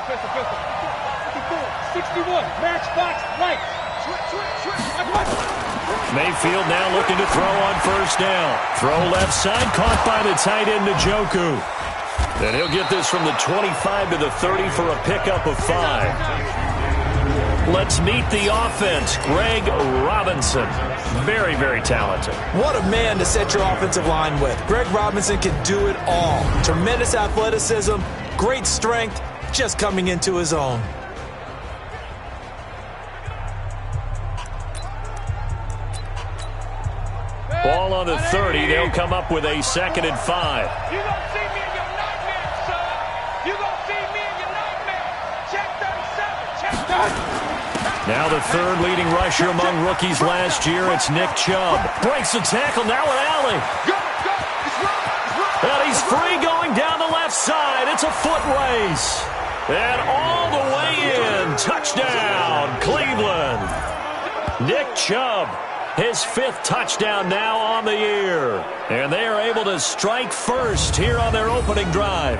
Pistol. 61. Matchbox right. Mayfield now looking to throw on first down. Throw left side, caught by the tight end, Njoku. And he'll get this from the 25 to the 30 for a pickup of 5. Let's meet the offense. Greg Robinson. Very, very talented. What a man to set your offensive line with. Greg Robinson can do it all. Tremendous athleticism, great strength, just coming into his own. Ball on the 30. They'll come up with a 2nd and 5. You gonna see me in your nightmare, son. You gonna see me in your nightmare. Check 37. Check 30. Now the third leading rusher among rookies last year. It's Nick Chubb. Breaks the tackle. Now an alley. Go. It's run. And he's free going down the left side. It's a foot race. And all the way in. Touchdown, Cleveland. Nick Chubb. His 5th touchdown now on the year. And they are able to strike first here on their opening drive.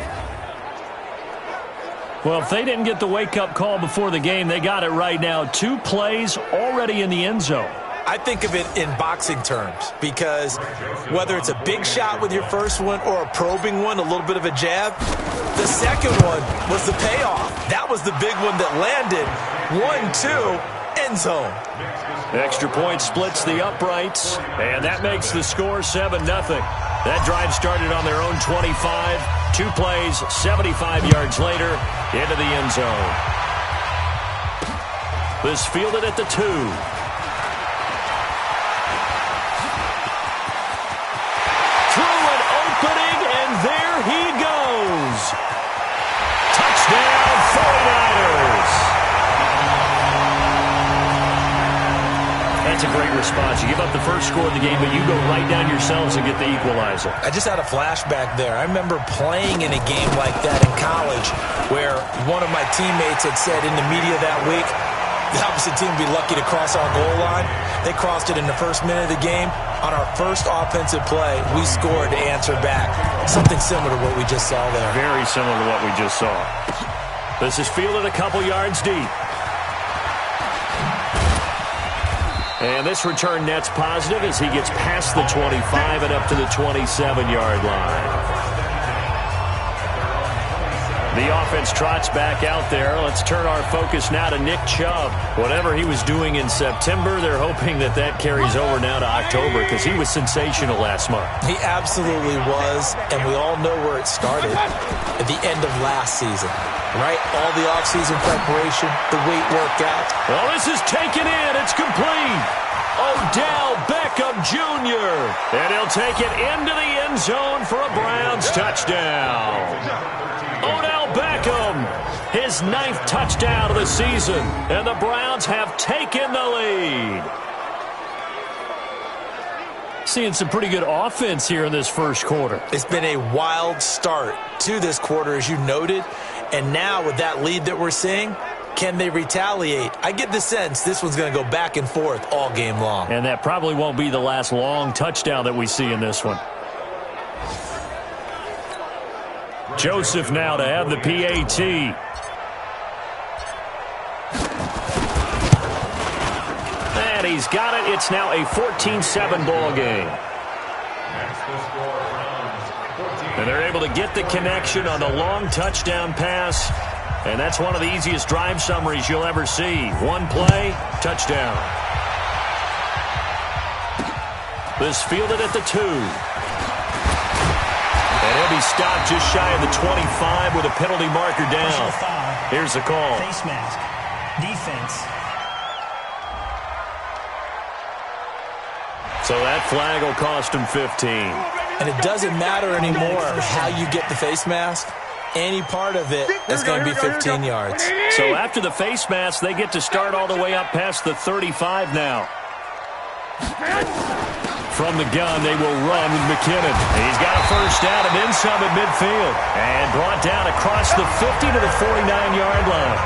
Well, if they didn't get the wake-up call before the game, they got it right now. 2 plays already in the end zone. I think of it in boxing terms because whether it's a big shot with your first one or a probing one, a little bit of a jab, the second one was the payoff. That was the big one that landed. 1-2, end zone. Extra point splits the uprights, and that makes the score 7-0. That drive started on their own 25. 2 plays, 75 yards later, into the end zone. This fielded at the 2. Through an opening, and there he goes. Touchdown, 49ers. That's a great response. You give up the first score of the game, but you go right down yourselves and get the equalizer. I just had a flashback there. I remember playing in a game like that in college where one of my teammates had said in the media that week, the opposite team would be lucky to cross our goal line. They crossed it in the first minute of the game. On our first offensive play, we scored to answer back. Something similar to what we just saw there. Very similar to what we just saw. This is fielded a couple yards deep. And this return net's positive as he gets past the 25 and up to the 27-yard line. The offense trots back out there. Let's turn our focus now to Nick Chubb. Whatever he was doing in September, they're hoping that that carries over now to October because he was sensational last month. He absolutely was, and we all know where it started at the end of last season. Right? All the offseason preparation, the weight workout. Well, this is taken in. It's complete. Odell Beckham Jr. And he'll take it into the end zone for a Browns touchdown. Odell Beckham, his 9th touchdown of the season. And the Browns have taken the lead. Seeing some pretty good offense here in this first quarter. It's been a wild start to this quarter, as you noted. And now with that lead that we're seeing, can they retaliate? I get the sense this one's going to go back and forth all game long. And that probably won't be the last long touchdown that we see in this one. Joseph now to have the PAT. And he's got it. It's now a 14-7 ball game. And they're able to get the connection on the long touchdown pass. And that's one of the easiest drive summaries you'll ever see. One play, touchdown. This fielded at the 2. And he'll be stopped just shy of the 25 with a penalty marker down. Here's the call. Face mask. Defense. So that flag will cost him 15. And it doesn't matter anymore how you get the face mask. Any part of it is going to be 15 yards. So after the face mask, they get to start all the way up past the 35 now. From the gun, they will run with McKinnon. He's got a first down and then some at midfield. And brought down across the 50 to the 49-yard line.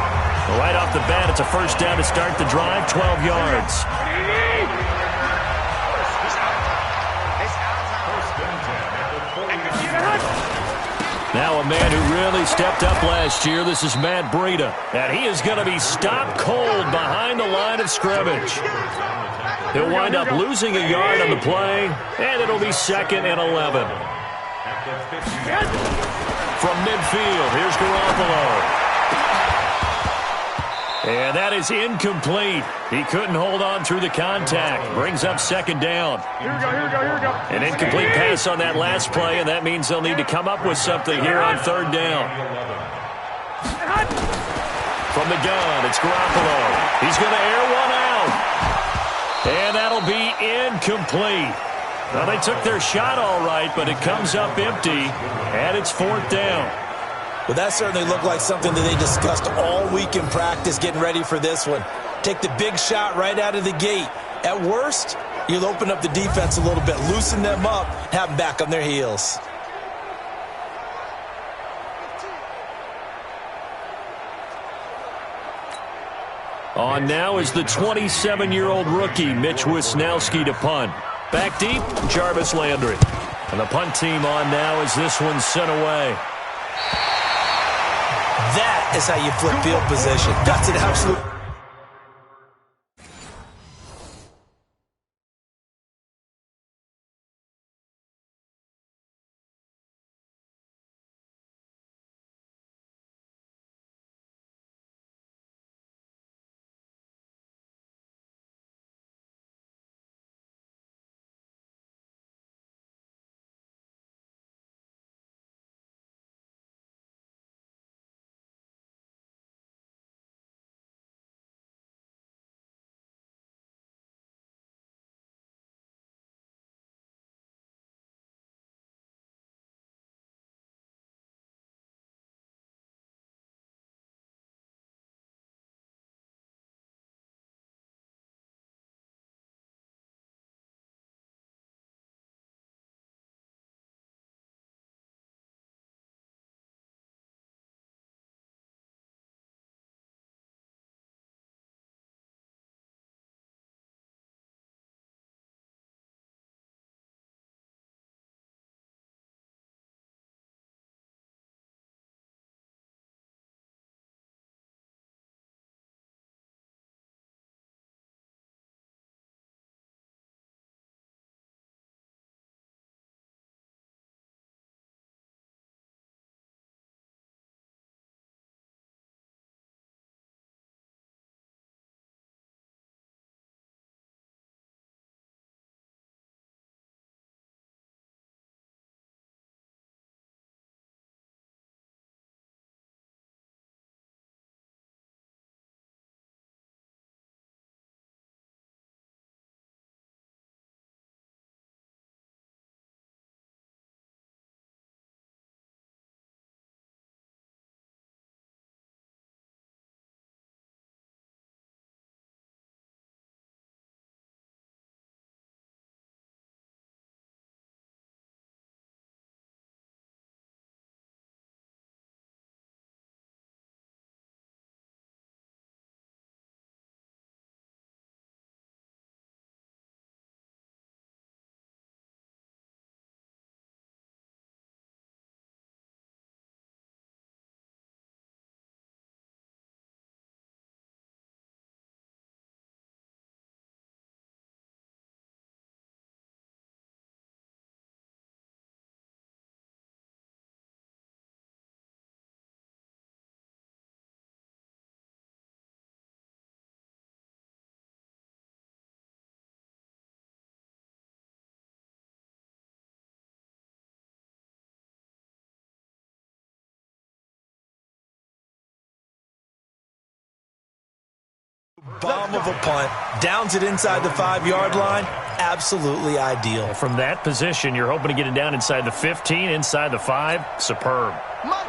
Right off the bat, it's a first down to start the drive, 12 yards. Now a man who really stepped up last year. This is Matt Breida. And he is going to be stopped cold behind the line of scrimmage. He'll wind up losing a yard on the play, and it'll be 2nd and 11. From midfield, here's Garoppolo. And that is incomplete. He couldn't hold on through the contact. Brings up 2nd down. Here we go. An incomplete pass on that last play, and that means they'll need to come up with something here on 3rd down. From the gun, it's Garoppolo. He's going to air one out. And that'll be incomplete. Well, they took their shot all right, but it comes up empty, and it's 4th down. Well, that certainly looked like something that they discussed all week in practice getting ready for this one. Take the big shot right out of the gate. At worst, you'll open up the defense a little bit, loosen them up, have them back on their heels. On now is the 27-year-old rookie, Mitch Wisnowski, to punt. Back deep, Jarvis Landry. And the punt team on now as this one's sent away. That is how you flip field position. That's an absolute... Bomb of a punt. Downs it inside the 5-yard line. Absolutely ideal. From that position, you're hoping to get it down inside the 15, inside the 5. Superb.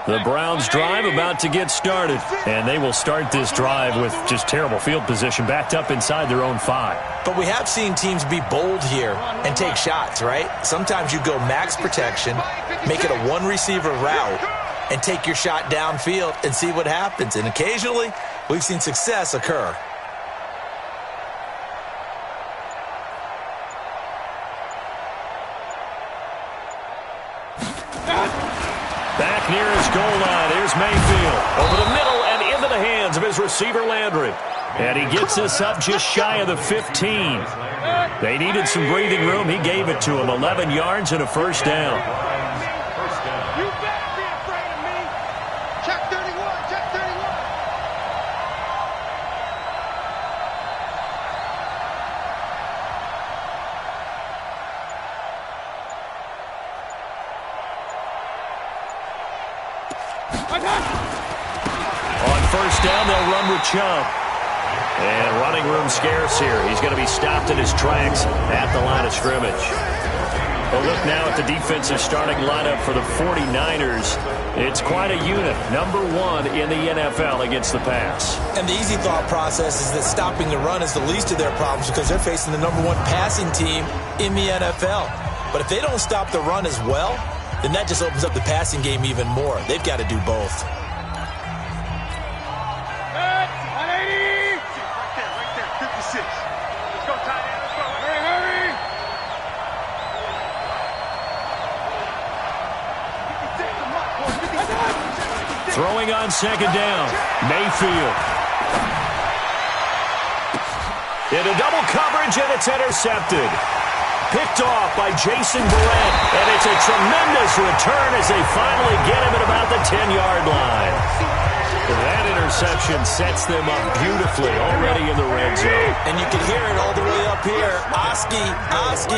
The Browns drive about to get started, and they will start this drive with just terrible field position backed up inside their own 5. But we have seen teams be bold here and take shots, right? Sometimes you go max protection, make it a one-receiver route, and take your shot downfield and see what happens. And occasionally, we've seen success occur. Back near his goal line. Here's Mayfield. Over the middle and into the hands of his receiver, Landry. And he gets this up just shy of the 15. They needed some breathing room. He gave it to him. 11 yards and a first down. You better be afraid of me. Check 31, check 31. On first down, they'll run with Chubb. And running room scarce here. He's going to be stopped in his tracks at the line of scrimmage. A look now at the defensive starting lineup for the 49ers. It's quite a unit. Number 1 in the NFL against the pass. And the easy thought process is that stopping the run is the least of their problems because they're facing the number 1 passing team in the NFL. But if they don't stop the run as well, then that just opens up the passing game even more. They've got to do both. Throwing on second down, Mayfield. Into double coverage, and it's intercepted. Picked off by Jason Barrett, and it's a tremendous return as they finally get him at about the 10-yard line. That interception sets them up beautifully already in the red zone. And you can hear it all the way up here. Oski,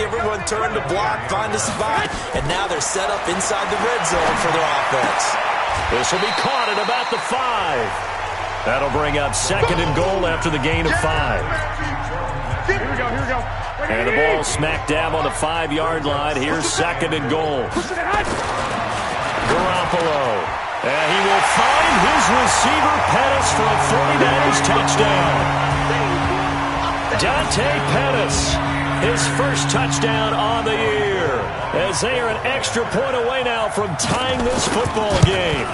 everyone turned to block, find a spot, and now they're set up inside the red zone for their offense. This will be caught at about the 5. That'll bring up second and goal after the gain of 5. Here we go. And the ball smack dab on the 5-yard line. Here's second and goal. Garoppolo. And he will find his receiver, Pettis, for a 49ers touchdown. Dante Pettis, his first touchdown on the year, as they are an extra point away now from tying this football game.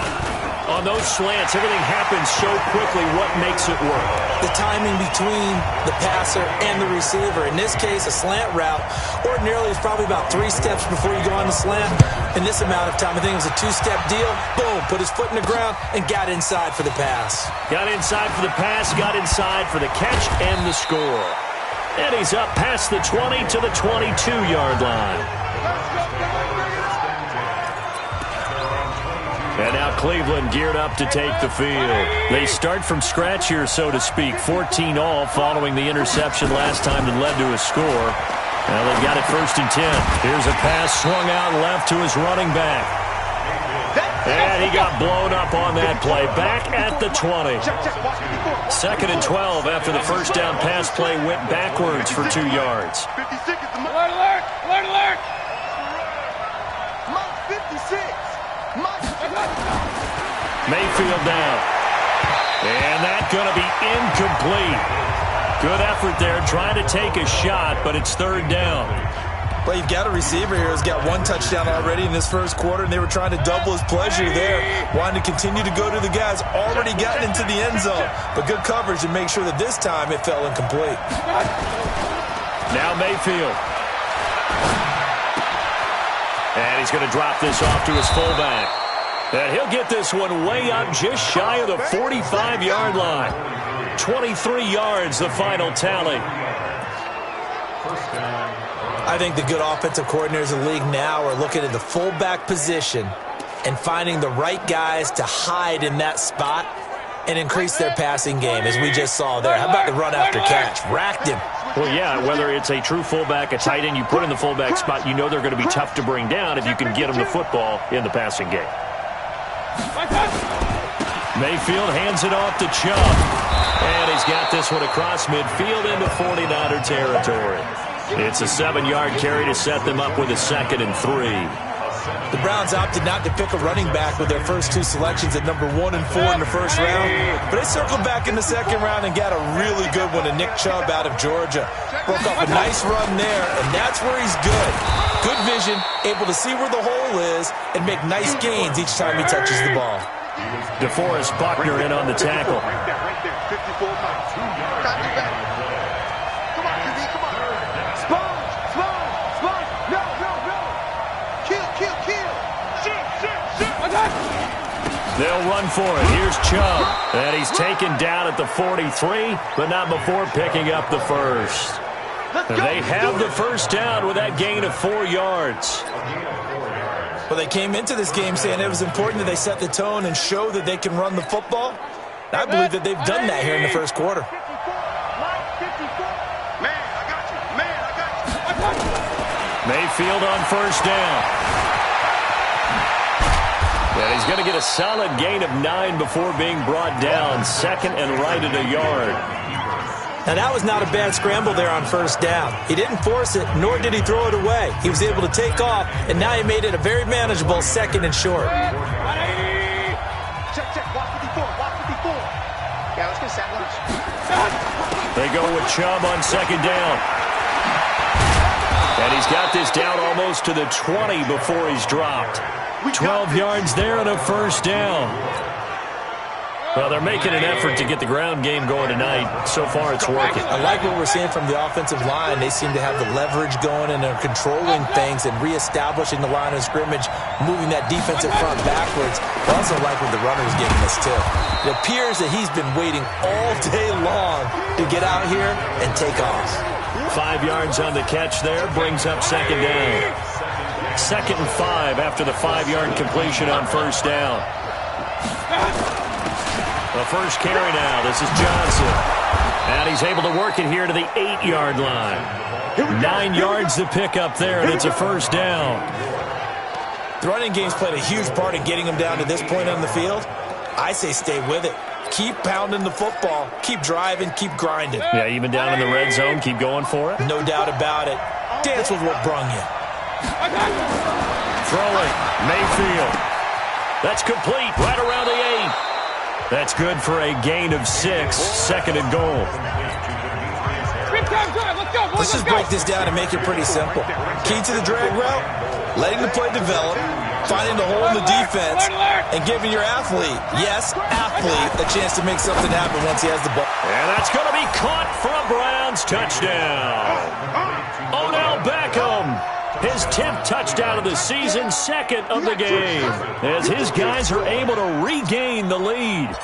On those slants, everything happens so quickly. What makes it work? The timing between the passer and the receiver. In this case, a slant route ordinarily is probably about 3 steps before you go on the slant. In this amount of time, I think it was a 2-step deal. Boom, put his foot in the ground and got inside for the pass. Got inside for the pass, got inside for the catch and the score. And he's up past the 20 to the 22-yard line. And now Cleveland geared up to take the field. They start from scratch here, so to speak. 14 all following the interception last time that led to a score. Now they've got it first and 10. Here's a pass swung out left to his running back. And he got blown up on that play. Back at the 20. Second and 12 after the first down pass play went backwards for 2 yards. Alert! Mark 56! Mayfield down. And that's going to be incomplete. Good effort there trying to take a shot, but it's third down. Well, you've got a receiver here who's got 1 touchdown already in this first quarter, and they were trying to double his pleasure there, wanting to continue to go to the guys already gotten into the end zone. But good coverage to make sure that this time it fell incomplete. Now Mayfield. And he's going to drop this off to his fullback. And he'll get this one way up just shy of the 45-yard line. 23 yards, the final tally. I think the good offensive coordinators in the league now are looking at the fullback position and finding the right guys to hide in that spot and increase their passing game, as we just saw there. How about the run after catch? Racked him. Well, yeah, whether it's a true fullback, a tight end you put in the fullback spot, you know they're going to be tough to bring down if you can get them the football in the passing game. Mayfield hands it off to Chubb. And he's got this one across midfield into 49er territory. It's a 7-yard carry to set them up with a second and 3. The Browns opted not to pick a running back with their first 2 selections at number 1 and 4 in the first round. But they circled back in the second round and got a really good one to Nick Chubb out of Georgia. Broke off a nice run there, and that's where he's good. Good vision, able to see where the hole is and make nice gains each time he touches the ball. DeForest Buckner in on the tackle. Right there, 54 miles. Got you back. Come on, QB, come on. Sponge. No. Kill. Shoot. They'll run for it. Here's Chubb. And he's taken down at the 43, but not before picking up the first. They have the first down with that gain of 4 yards. Well, they came into this game saying it was important that they set the tone and show that they can run the football. I believe that they've done that here in the first quarter. Mayfield on first down. And he's going to get a solid gain of 9 before being brought down. Second and right at a yard. Now, that was not a bad scramble there on first down. He didn't force it, nor did he throw it away. He was able to take off, and now he made it a very manageable second and short. Check, block 54, block 54. Yeah, let's get set lunch. They go with Chubb on second down. And he's got this down almost to the 20 before he's dropped. 12 yards there and a first down. Well, they're making an effort to get the ground game going tonight. So far, it's working. I like what we're seeing from the offensive line. They seem to have the leverage going, and they're controlling things and reestablishing the line of scrimmage, moving that defensive front backwards. I also like what the runner's giving us, too. It appears that he's been waiting all day long to get out here and take off. 5 yards on the catch there, brings up second down. 2nd and 5 after the 5-yard completion on first down. The first carry now. This is Johnson. And he's able to work it here to the 8-yard line. 9 yards to pick up there, and it's a first down. The running game's played a huge part in getting him down to this point on the field. I say stay with it. Keep pounding the football. Keep driving. Keep grinding. Yeah, even down in the red zone, keep going for it. No doubt about it. Dance with what brung you. Throwing. Mayfield. That's complete right around the 8. That's good for a gain of 6. Second and goal. Let's just break this down and make it pretty simple. Key to the drag route, letting the play develop, finding the hole in the defense, and giving your athlete, yes, athlete, a chance to make something happen once he has the ball. And that's going to be caught for a Browns touchdown. Odell Beckham. His 10th touchdown of the season, second of the game, as his guys are able to regain the lead.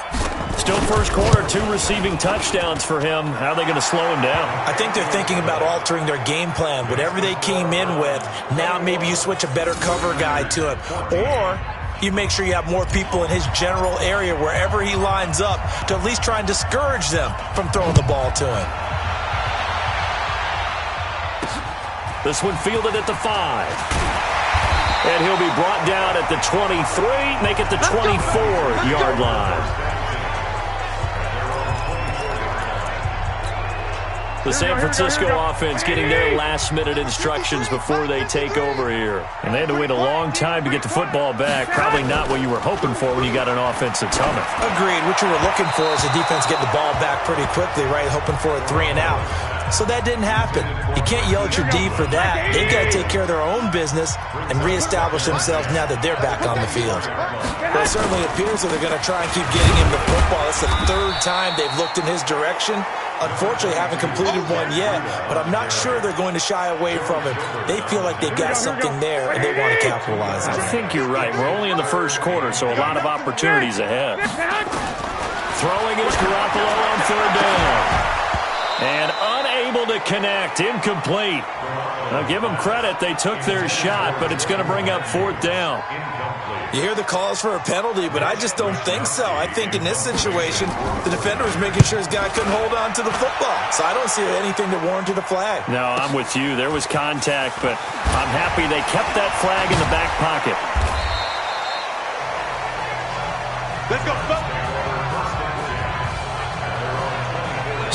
Still first quarter, 2 receiving touchdowns for him. How are they going to slow him down? I think they're thinking about altering their game plan. Whatever they came in with, now maybe you switch a better cover guy to him. Or you make sure you have more people in his general area wherever he lines up to at least try and discourage them from throwing the ball to him. This one fielded at the 5. And he'll be brought down at the 23, make it the 24-yard line. The San Francisco offense getting their last-minute instructions before they take over here. And they had to wait a long time to get the football back. Probably not what you were hoping for when you got an offense that's humming. Agreed. What you were looking for is the defense getting the ball back pretty quickly, right? Hoping for a 3 and out. So that didn't happen. You can't yell at your D for that. They've got to take care of their own business and reestablish themselves now that they're back on the field. Well, it certainly appears that they're going to try and keep getting him the football. It's the 3rd time they've looked in his direction. Unfortunately, haven't completed one yet, but I'm not sure they're going to shy away from him. They feel like they've got something there, and they want to capitalize on it. I think you're right. We're only in the first quarter, so a lot of opportunities ahead. Throwing is Garoppolo on 3rd down. And unable to connect, incomplete. Now give them credit, they took their shot, but it's going to bring up 4th down. You hear the calls for a penalty, but I just don't think so. I think in this situation, the defender was making sure his guy couldn't hold on to the football. So I don't see anything that warranted a flag. No, I'm with you. There was contact, but I'm happy they kept that flag in the back pocket. Let's go.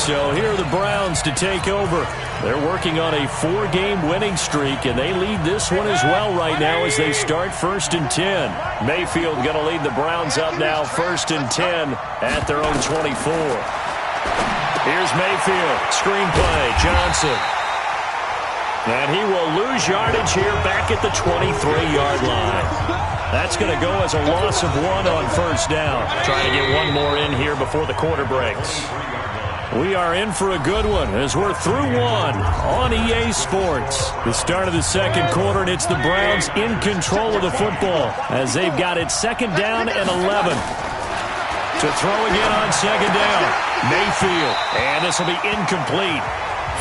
So here are the Browns to take over. They're working on a 4-game winning streak, and they lead this one as well right now as they start 1st and 10. Mayfield going to lead the Browns up now 1st and 10 at their own 24. Here's Mayfield. Screenplay. Johnson. And he will lose yardage here back at the 23-yard line. That's going to go as a loss of 1 on 1st down. Trying to get one more in here before the quarter breaks. We are in for a good one as we're through one on EA Sports. The start of the second quarter, and it's the Browns in control of the football as they've got it second down and 11. To throw again on second down, Mayfield. And this will be incomplete.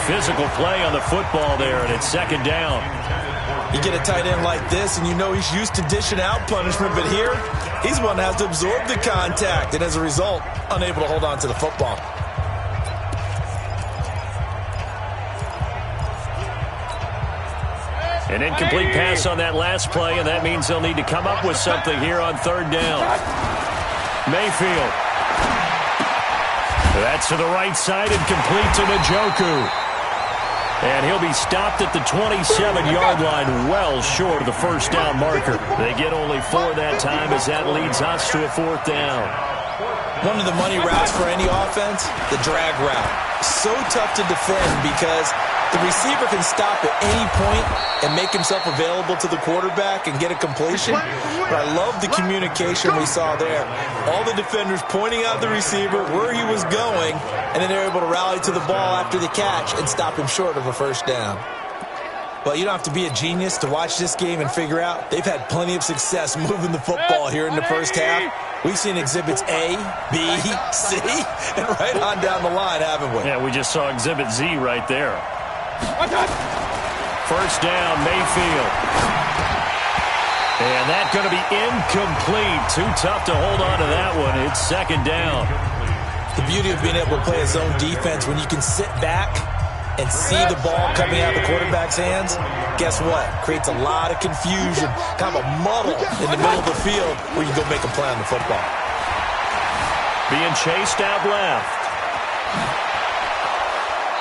Physical play on the football there, and it's second down. You get a tight end like this, and you know he's used to dishing out punishment, but here, he's one that has to absorb the contact, and as a result, unable to hold on to the football. An incomplete pass on that last play, and that means they'll need to come up with something here on third down. Mayfield. That's to the right side and complete to Njoku. And he'll be stopped at the 27-yard line, well short of the first down marker. They get only 4 that time as that leads us to a fourth down. One of the money routes for any offense, the drag route. So tough to defend because the receiver can stop at any point and make himself available to the quarterback and get a completion. But I love the communication we saw there. All the defenders pointing out the receiver, where he was going, and then they're able to rally to the ball after the catch and stop him short of a first down. Well, you don't have to be a genius to watch this game and figure out they've had plenty of success moving the football here in the first half. We've seen exhibits A, B, C, and right on down the line, haven't we? Yeah, we just saw exhibit Z right there. First down, Mayfield. And that's going to be incomplete. Too tough to hold on to that one. It's second down. The beauty of being able to play a zone defense when you can sit back and see the ball coming out of the quarterback's hands, guess what? Creates a lot of confusion, kind of a muddle in the middle of the field where you go make a play on the football. Being chased out left.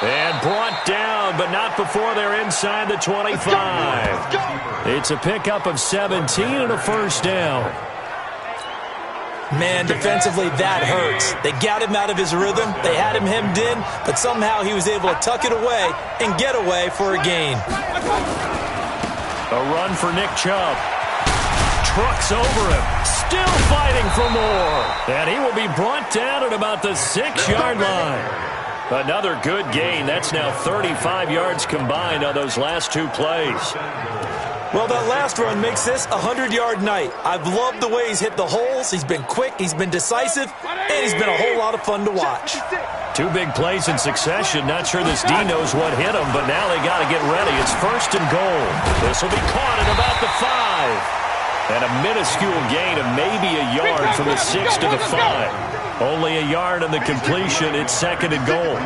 And brought down, but not before they're inside the 25. It's a pickup of 17 and a first down. Man, defensively, that hurts. They got him out of his rhythm. They had him hemmed in, but somehow he was able to tuck it away and get away for a gain. A run for Nick Chubb. Trucks over him. Still fighting for more. And he will be brought down at about the 6-yard line. Another good gain. That's now 35 yards combined on those last 2 plays. Well, that last run makes this a 100-yard night. I've loved the way he's hit the holes. He's been quick, he's been decisive, and he's been a whole lot of fun to watch. 2 big plays in succession. Not sure this D knows what hit him, but now they got to get ready. It's first and goal. This will be caught at about the 5. And a minuscule gain of maybe a yard from the 6 to the 5. Only a yard on the completion. It's second and goal.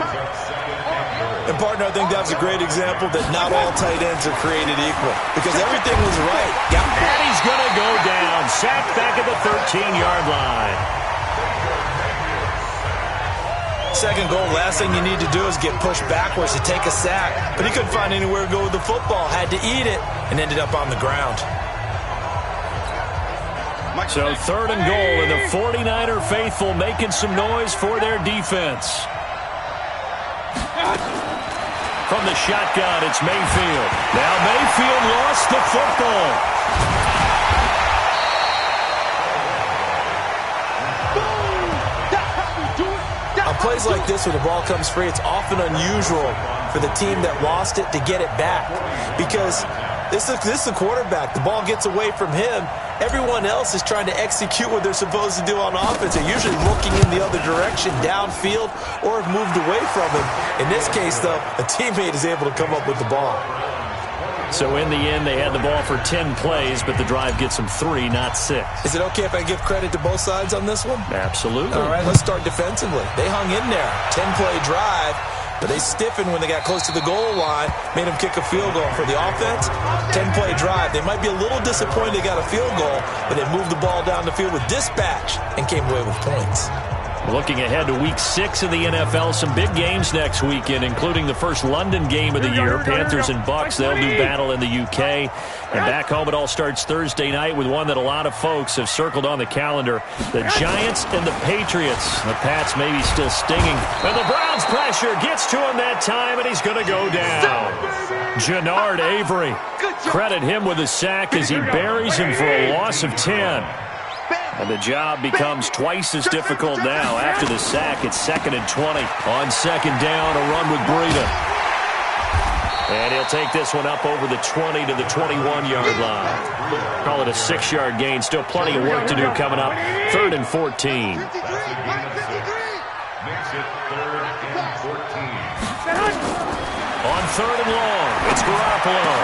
And, partner, I think that's a great example that not all tight ends are created equal because everything was right. And he's going to go down. Sacked back at the 13-yard line. Second goal, last thing you need to do is get pushed backwards to take a sack. But he couldn't find anywhere to go with the football. Had to eat it and ended up on the ground. So third and goal, and the 49er faithful making some noise for their defense. From the shotgun, it's Mayfield. Now Mayfield lost the football. On plays like this, when the ball comes free, it's often unusual for the team that lost it to get it back. Because this is the quarterback. The ball gets away from him. Everyone else is trying to execute what they're supposed to do on offense. They're usually looking in the other direction, downfield, or have moved away from him. In this case, though, a teammate is able to come up with the ball. So in the end, they had the ball for 10 plays, but the drive gets them 3, not 6. Is it okay if I give credit to both sides on this one? Absolutely. All right, let's start defensively. They hung in there. 10-play drive. But they stiffened when they got close to the goal line, made them kick a field goal. For the offense, 10-play drive. They might be a little disappointed they got a field goal, but they moved the ball down the field with dispatch and came away with points. Looking ahead to Week 6 in the NFL, some big games next weekend, including the first London game of the year. Panthers and Bucks, they'll do battle in the UK. And back home, it all starts Thursday night with one that a lot of folks have circled on the calendar. The Giants and the Patriots. The Pats maybe still stinging. And the Browns pressure gets to him that time, and he's going to go down. Jannard Avery. Credit him with a sack as he buries him for a loss of 10. And the job becomes twice as difficult now after the sack. It's 2nd and 20. On 2nd down, a run with Breida. And he'll take this one up over the 20 to the 21-yard line. Call it a 6-yard gain. Still plenty of work to do coming up. 3rd and 14. On 3rd and long, it's Garoppolo.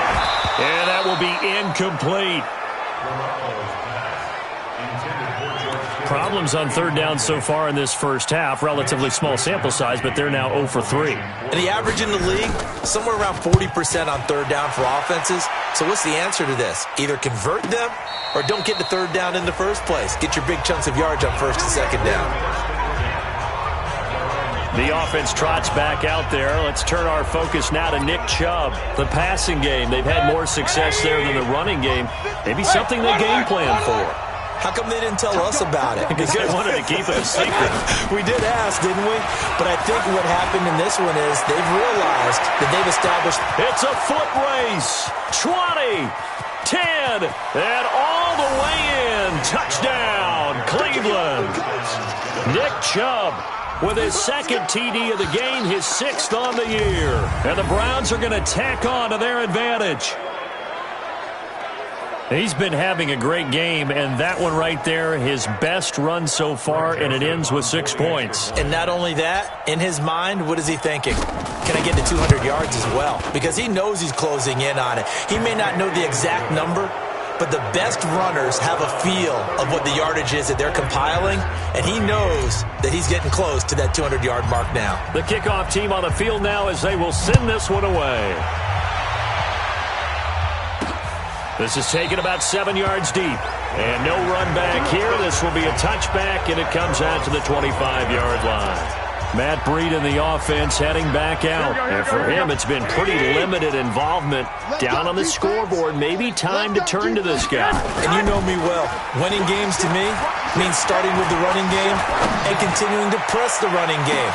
And that will be incomplete. Problems on 3rd down so far in this first half. Relatively small sample size, but they're now 0 for 3. And the average in the league, somewhere around 40% on 3rd down for offenses. So what's the answer to this? Either convert them or don't get to 3rd down in the first place. Get your big chunks of yards on 1st and 2nd down. The offense trots back out there. Let's turn our focus now to Nick Chubb. The passing game, they've had more success there than the running game. Maybe something they game plan for. How come they didn't tell us about it? Because they wanted to keep it a secret. We did ask, didn't we? But I think what happened in this one is they've realized that they've established. It's a foot race. 20, 10, and all the way in. Touchdown, Cleveland. Nick Chubb with his 2nd TD of the game, his 6th on the year. And the Browns are going to tack on to their advantage. He's been having a great game, and that one right there, his best run so far, and it ends with 6 points. And not only that, in his mind, what is he thinking? Can I get to 200 yards as well? Because he knows he's closing in on it. He may not know the exact number, but the best runners have a feel of what the yardage is that they're compiling, and he knows that he's getting close to that 200-yard mark now. The kickoff team on the field now as they will send this one away. This is taken about 7 yards deep. And no run back here. This will be a touchback, and it comes out to the 25-yard line. Matt Breida in the offense heading back out. And for him, it's been pretty limited involvement. Down on the scoreboard, maybe time to turn to this guy. And you know me well. Winning games to me means starting with the running game and continuing to press the running game.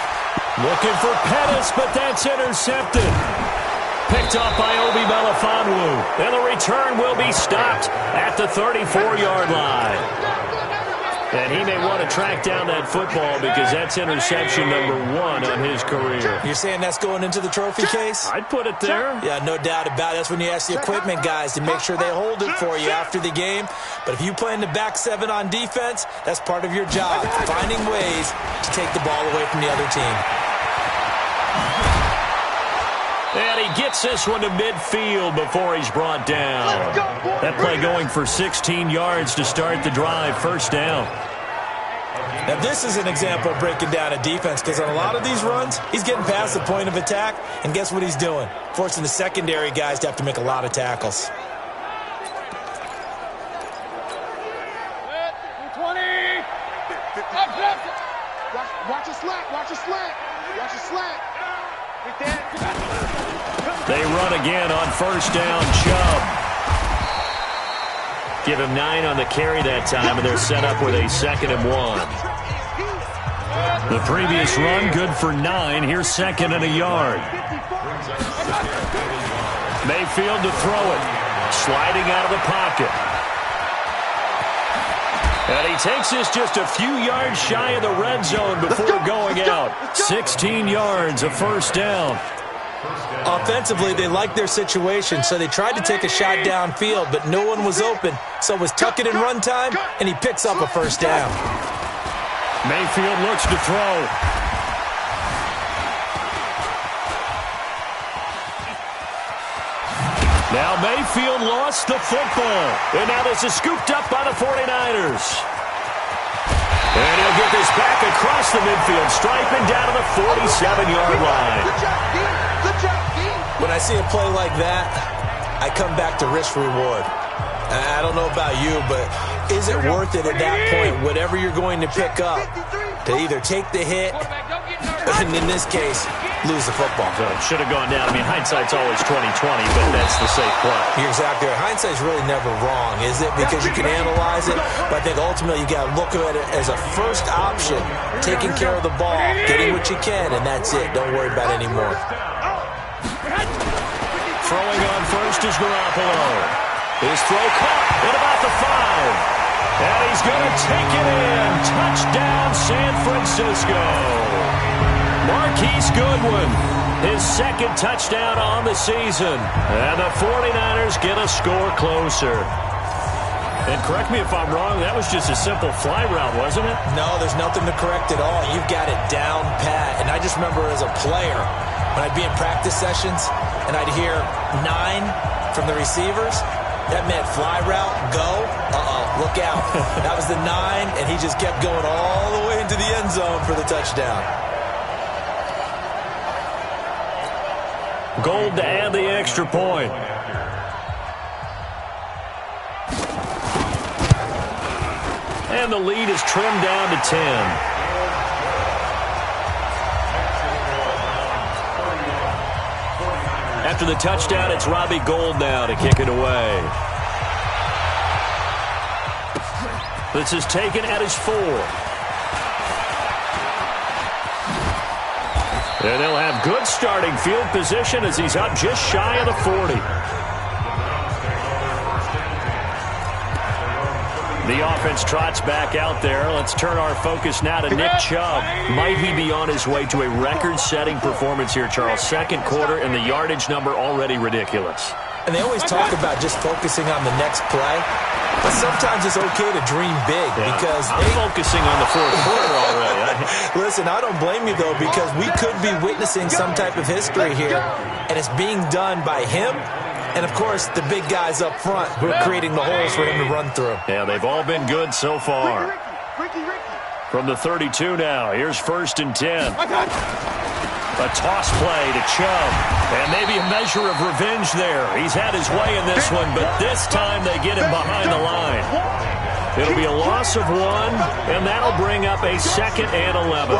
Looking for Pettis, but that's intercepted. Picked up by Obi Melifonwu. And the return will be stopped at the 34-yard line. And he may want to track down that football because that's interception number 1 on his career. You're saying that's going into the trophy case? I'd put it there. Yeah, no doubt about it. That's when you ask the equipment guys to make sure they hold it for you after the game. But if you play in the back 7 on defense, that's part of your job, finding ways to take the ball away from the other team. And he gets this one to midfield before he's brought down. That play going for 16 yards to start the drive. 1st down. Now, this is an example of breaking down a defense because on a lot of these runs, he's getting past the point of attack, and guess what he's doing? Forcing the secondary guys to have to make a lot of tackles. 20. Watch a slant. Watch a slant. Watch a slant. They run again on 1st down. Chubb. Give him 9 on the carry that time, and they're set up with a 2nd and 1. The previous run, good for 9. Here's 2nd and a yard. Mayfield to throw it. Sliding out of the pocket. And he takes this just a few yards shy of the red zone before going out. 16 yards, a 1st down. Offensively, they liked their situation, so they tried to take a shot downfield, but no one was open. So it was tuck it in run time, and he picks up a 1st down. Mayfield looks to throw. Now Mayfield lost the football. And now this is scooped up by the 49ers. And he'll get this back across the midfield stripe and down to the 47-yard line. When I see a play like that, I come back to risk-reward. I don't know about you, but is it worth it at that point, whatever you're going to pick up, to either take the hit, and in this case, lose the football? So it should have gone down. I mean, hindsight's always 20/20, but that's the safe play. You're exactly right. Hindsight's really never wrong, is it? Because you can analyze it, but I think ultimately you got to look at it as a first option, taking care of the ball, getting what you can, and that's it. Don't worry about it anymore. Throwing on 1st is Garoppolo. His throw caught at about the 5. And he's going to take it in. Touchdown, San Francisco. Marquise Goodwin, his second touchdown on the season. And the 49ers get a score closer. And correct me if I'm wrong, that was just a simple fly route, wasn't it? No, there's nothing to correct at all. You've got it down pat. And I just remember as a player, when I'd be in practice sessions and I'd hear 9 from the receivers, that meant fly route, go, look out. That was the 9, and he just kept going all the way into the end zone for the touchdown. Gold to add the extra point. And the lead is trimmed down to 10. After the touchdown, it's Robbie Gould now to kick it away. This is taken at his 4. And they'll have good starting field position as he's up just shy of the 40. The offense trots back out there. Let's turn our focus now to Nick Chubb. Might he be on his way to a record-setting performance here, Charles? Second quarter, and the yardage number already ridiculous. And they always talk about just focusing on the next play. But sometimes it's okay to dream big because I'm focusing on the fourth quarter already. Listen, I don't blame you, though, because we could be witnessing some type of history here, and it's being done by him and, of course, the big guys up front who are creating the holes for him to run through. Yeah, they've all been good so far. From the 32 now, here's 1st and 10. A toss play to Chubb. And maybe a measure of revenge there. He's had his way in this one, but this time they get him behind the line. It'll be a loss of 1, and that'll bring up a 2nd and 11.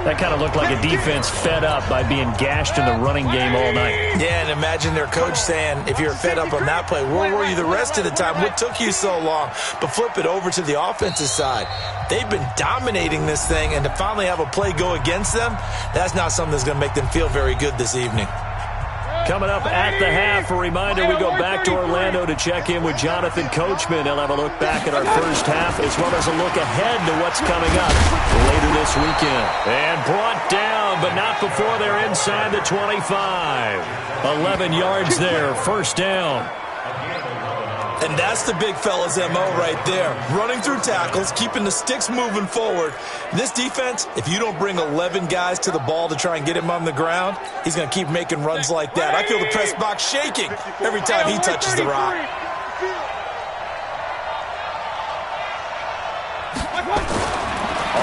That kind of looked like a defense fed up by being gashed in the running game all night. Yeah, and imagine their coach saying, if you're fed up on that play, where were you the rest of the time? What took you so long? But flip it over to the offensive side. They've been dominating this thing, and to finally have a play go against them, that's not something that's going to make them feel very good this evening. Coming up at the half, a reminder, we go back to Orlando to check in with Jonathan Coachman. He'll have a look back at our first half as well as a look ahead to what's coming up later this weekend. And brought down, but not before they're inside the 25. 11 yards there, 1st down. And that's the big fella's MO right there. Running through tackles, keeping the sticks moving forward. This defense, if you don't bring 11 guys to the ball to try and get him on the ground, he's going to keep making runs like that. I feel the press box shaking every time he touches the rock.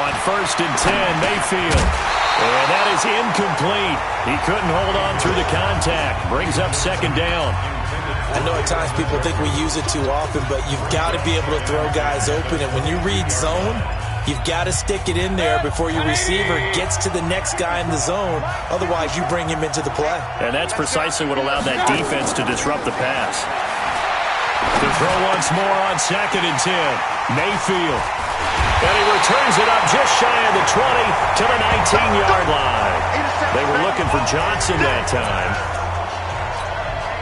On 1st and 10, Mayfield. And that is incomplete. He couldn't hold on through the contact. Brings up 2nd down. I know at times people think we use it too often, but you've got to be able to throw guys open. And when you read zone, you've got to stick it in there before your receiver gets to the next guy in the zone. Otherwise, you bring him into the play. And that's precisely what allowed that defense to disrupt the pass. To throw once more on 2nd and 10. Mayfield. And he returns it up just shy of the 20 to the 19-yard line. They were looking for Johnson that time.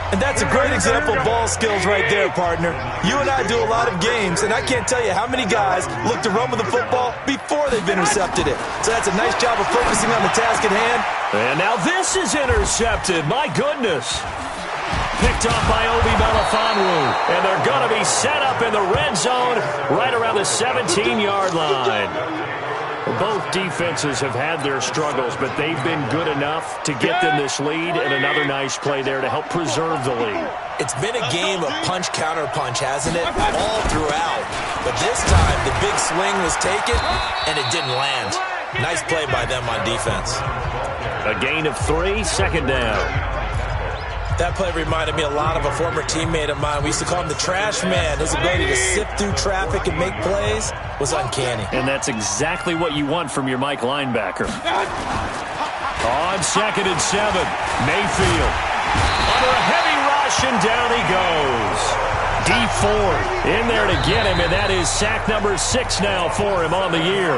And that's a great example of ball skills right there, partner. You and I do a lot of games, and I can't tell you how many guys look to run with the football before they've intercepted it. So that's a nice job of focusing on the task at hand. And now this is intercepted. My goodness. Picked off by Obi Melifonwu. And they're going to be set up in the red zone right around the 17-yard line. Both defenses have had their struggles, but they've been good enough to get them this lead, and another nice play there to help preserve the lead. It's been a game of punch-counter-punch, hasn't it? All throughout. But this time, the big swing was taken, and it didn't land. Nice play by them on defense. A gain of 3, 2nd down. That play reminded me a lot of a former teammate of mine. We used to call him the trash man. His ability to sift through traffic and make plays was uncanny. And that's exactly what you want from your Mike linebacker. On 2nd and 7, Mayfield. Under a heavy rush, and down he goes. D Ford in there to get him, and that is sack number 6 now for him on the year.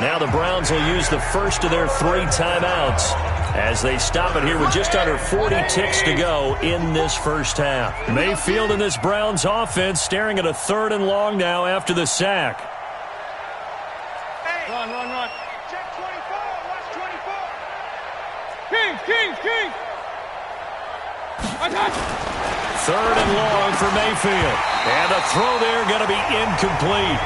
Now the Browns will use the first of their 3 timeouts. as they stop it here with just under 40 ticks to go in this first half. Mayfield and this Browns offense staring at a 3rd and long now after the sack. Hey. Run. Check 24. Watch 24. King. 3rd and long for Mayfield. And the throw there going to be incomplete.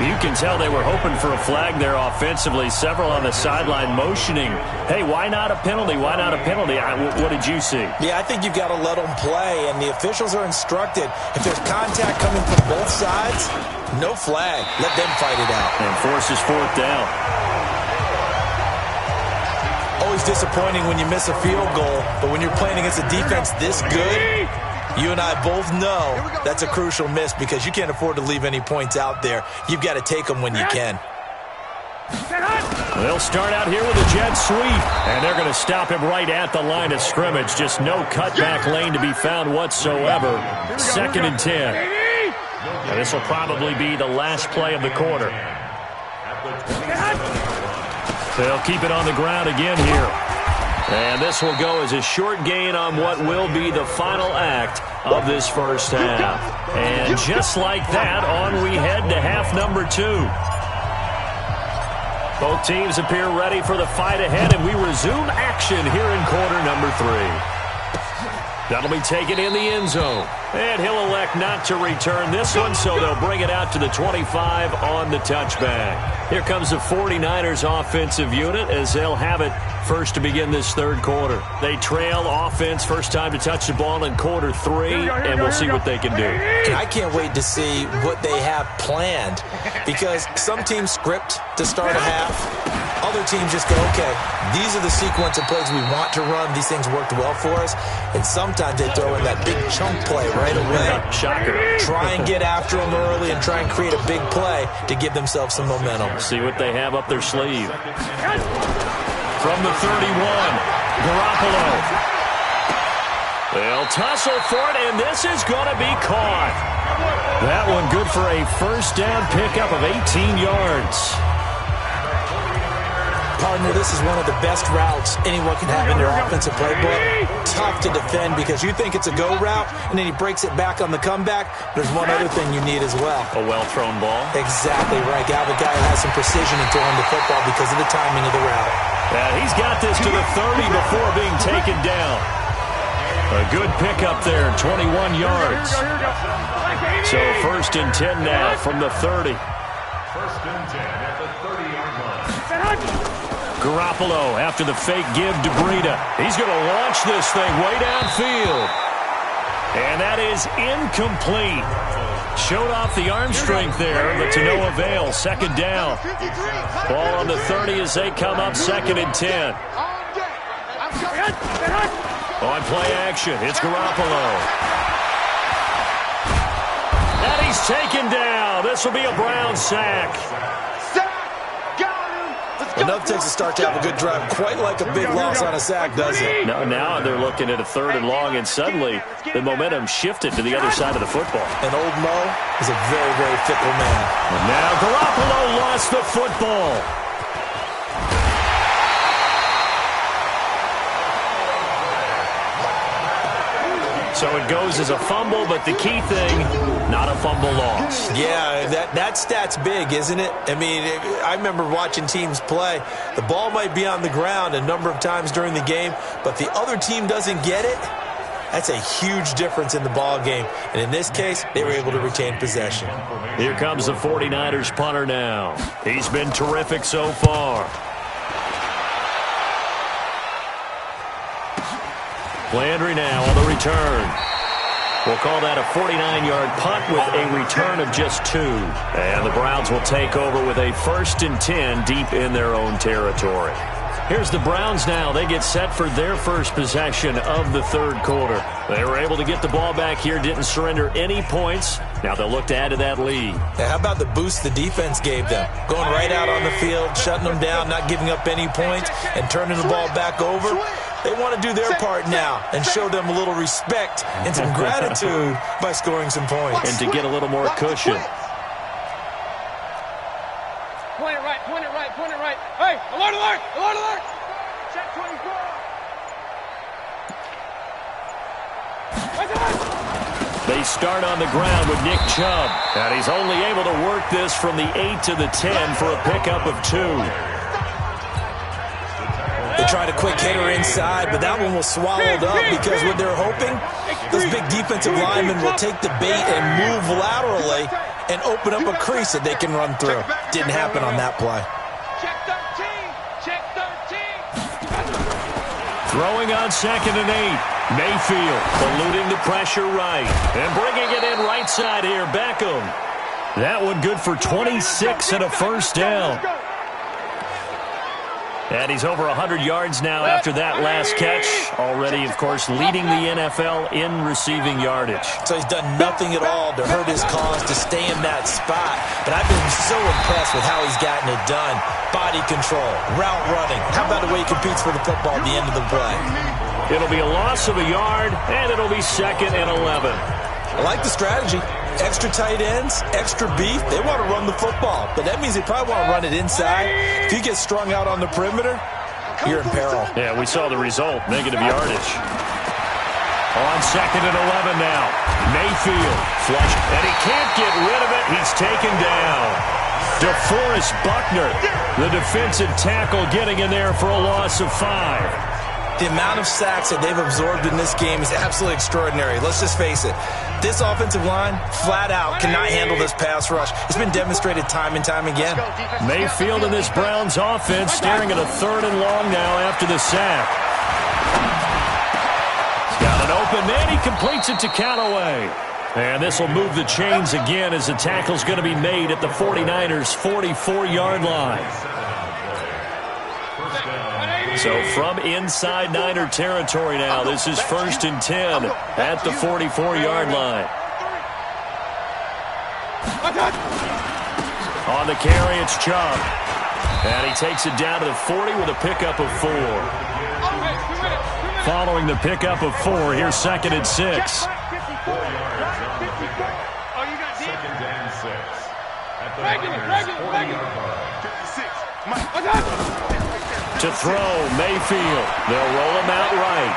You can tell they were hoping for a flag there offensively. Several on the sideline motioning, hey, why not a penalty? Why not a penalty? What did you see? Yeah, I think you've got to let them play, and the officials are instructed. If there's contact coming from both sides, no flag. Let them fight it out. And forces 4th down. Always disappointing when you miss a field goal, but when you're playing against a defense this good, you and I both know that's a crucial miss because you can't afford to leave any points out there. You've got to take them when you can. They'll start out here with a jet sweep, and they're going to stop him right at the line of scrimmage. Just no cutback lane to be found whatsoever. 2nd and 10. And this will probably be the last play of the quarter. They'll keep it on the ground again here. And this will go as a short gain on what will be the final act of this first half. And just like that, on we head to half number 2. Both teams appear ready for the fight ahead, and we resume action here in quarter number 3. That'll be taken in the end zone. And he'll elect not to return this one, so they'll bring it out to the 25 on the touchback. Here comes the 49ers offensive unit as they'll have it first to begin this 3rd quarter. They trail offense, first time to touch the ball in quarter 3, and we'll see what they can do. And I can't wait to see what they have planned because some teams script to start a half. Other teams just go, okay, these are the sequence of plays we want to run. These things worked well for us. And sometimes they throw in that big chunk play right away. Shocker. Try and get after them early and try and create a big play to give themselves some momentum. See what they have up their sleeve. From the 31, Garoppolo. They'll tussle for it, and this is going to be caught. That one good for a first down pickup of 18 yards. Partner, this is one of the best routes anyone can have in their offensive playbook. Tough to defend because you think it's a go route, and then he breaks it back on the comeback. There's one other thing you need as well. A well-thrown ball. Exactly right. Got a guy who has some precision in throwing the football because of the timing of the route. He's got this to the 30 before being taken down. A good pickup there, 21 yards. So 1st and 10 now from the 30. 1st and 10 at the 30-yard line. Garoppolo after the fake give to Breida. He's going to launch this thing way downfield. And that is incomplete. Showed off the arm strength there, but to no avail. 2nd down. Ball on the 30 as they come up 2nd and 10. On play action, it's Garoppolo. And he's taken down. This will be a Brown sack. Enough takes a start to have a good drive. Quite like a big loss on a sack, does it? No, now they're looking at a 3rd and long, and suddenly the momentum shifted to the other side of the football. And old Mo is a very, very fickle man. And now Garoppolo lost the football. So it goes as a fumble, but the key thing, not a fumble loss. Yeah, that stat's big, isn't it? I mean, I remember watching teams play. The ball might be on the ground a number of times during the game, but the other team doesn't get it. That's a huge difference in the ball game. And in this case, they were able to retain possession. Here comes the 49ers punter now. He's been terrific so far. Landry now on the return. We'll call that a 49-yard punt with a return of just 2. And the Browns will take over with a 1st and 10 deep in their own territory. Here's the Browns now. They get set for their first possession of the 3rd quarter. They were able to get the ball back here, didn't surrender any points. Now they'll look to add to that lead. Yeah, how about the boost the defense gave them? Going right out on the field, shutting them down, not giving up any points, and turning the ball back over. They want to do their part now and show them a little respect and some gratitude by scoring some points. And to get a little more cushion. Point it right, point it right, point it right. Hey, alert, alert, alert, alert. Check 24. They start on the ground with Nick Chubb. And he's only able to work this from the 8 to the 10 for a pickup of 2. They tried a quick hitter inside, but that one was swallowed up because what they're hoping, those big defensive linemen will take the bait and move laterally and open up a crease that they can run through. Didn't happen on that play. Check 13. Check 13. Throwing on 2nd and 8. Mayfield eluding the pressure right. And bringing it in right side here, Beckham. That one good for 26 and a first down. And he's over 100 yards now after that last catch. Already, of course, leading the NFL in receiving yardage. So he's done nothing at all to hurt his cause, to stay in that spot. But I've been so impressed with how he's gotten it done. Body control, route running. How about the way he competes for the football at the end of the play? It'll be a loss of a yard, and it'll be 2nd and 11. I like the strategy. Extra tight ends, extra beef. They want to run the football, but that means they probably want to run it inside. If you get strung out on the perimeter, you're in peril. Yeah, we saw the result, negative yardage. On 2nd and 11 now. Mayfield flush, and he can't get rid of it. He's taken down. DeForest Buckner, the defensive tackle, getting in there for a loss of 5. The amount of sacks that they've absorbed in this game is absolutely extraordinary. Let's just face it. This offensive line, flat out, cannot handle this pass rush. It's been demonstrated time and time again. Mayfield in this Browns offense staring at a 3rd and long now after the sack. He's got an open man. He completes it to Callaway. And this will move the chains again as the tackle's going to be made at the 49ers' 44-yard line. So from inside Niner territory now, this is 1st and 10 at the 44-yard line. On the carry, it's Chubb. And he takes it down to the 40 with a pickup of 4. Following the pickup of 4, here's 2nd and 6. To throw, Mayfield. They'll roll him out right.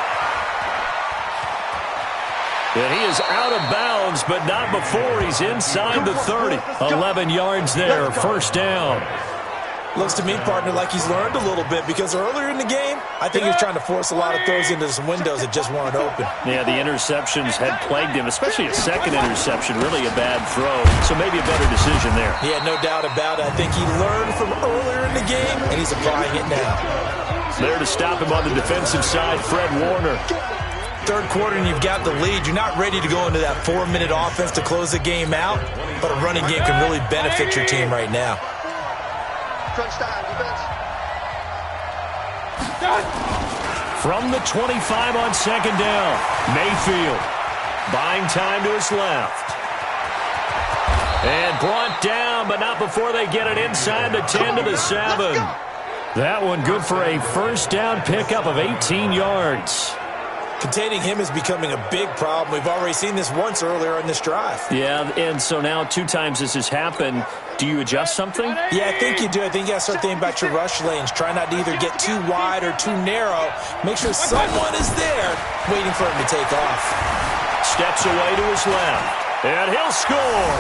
And he is out of bounds, but not before he's inside the 30. 11 yards there, first down. Looks to me, partner, like he's learned a little bit because earlier in the game, I think he was trying to force a lot of throws into some windows that just weren't open. Yeah, the interceptions had plagued him, especially a second interception, really a bad throw. So maybe a better decision there. Yeah, no doubt about it. I think he learned from earlier in the game, and he's applying it now. There to stop him on the defensive side, Fred Warner. 3rd quarter and you've got the lead. You're not ready to go into that 4-minute offense to close the game out, but a running game can really benefit your team right now. From the 25 on 2nd down, Mayfield buying time to his left. And brought down, but not before they get it inside the 10 to the 7. That one good for a first down pickup of 18 yards. Containing him is becoming a big problem. We've already seen this once earlier in this drive. Yeah, and so now 2 times this has happened. Do you adjust something? Yeah, I think you do. I think you got to start thinking about your rush lanes. Try not to either get too wide or too narrow. Make sure someone is there waiting for him to take off. Steps away to his left. And he'll score.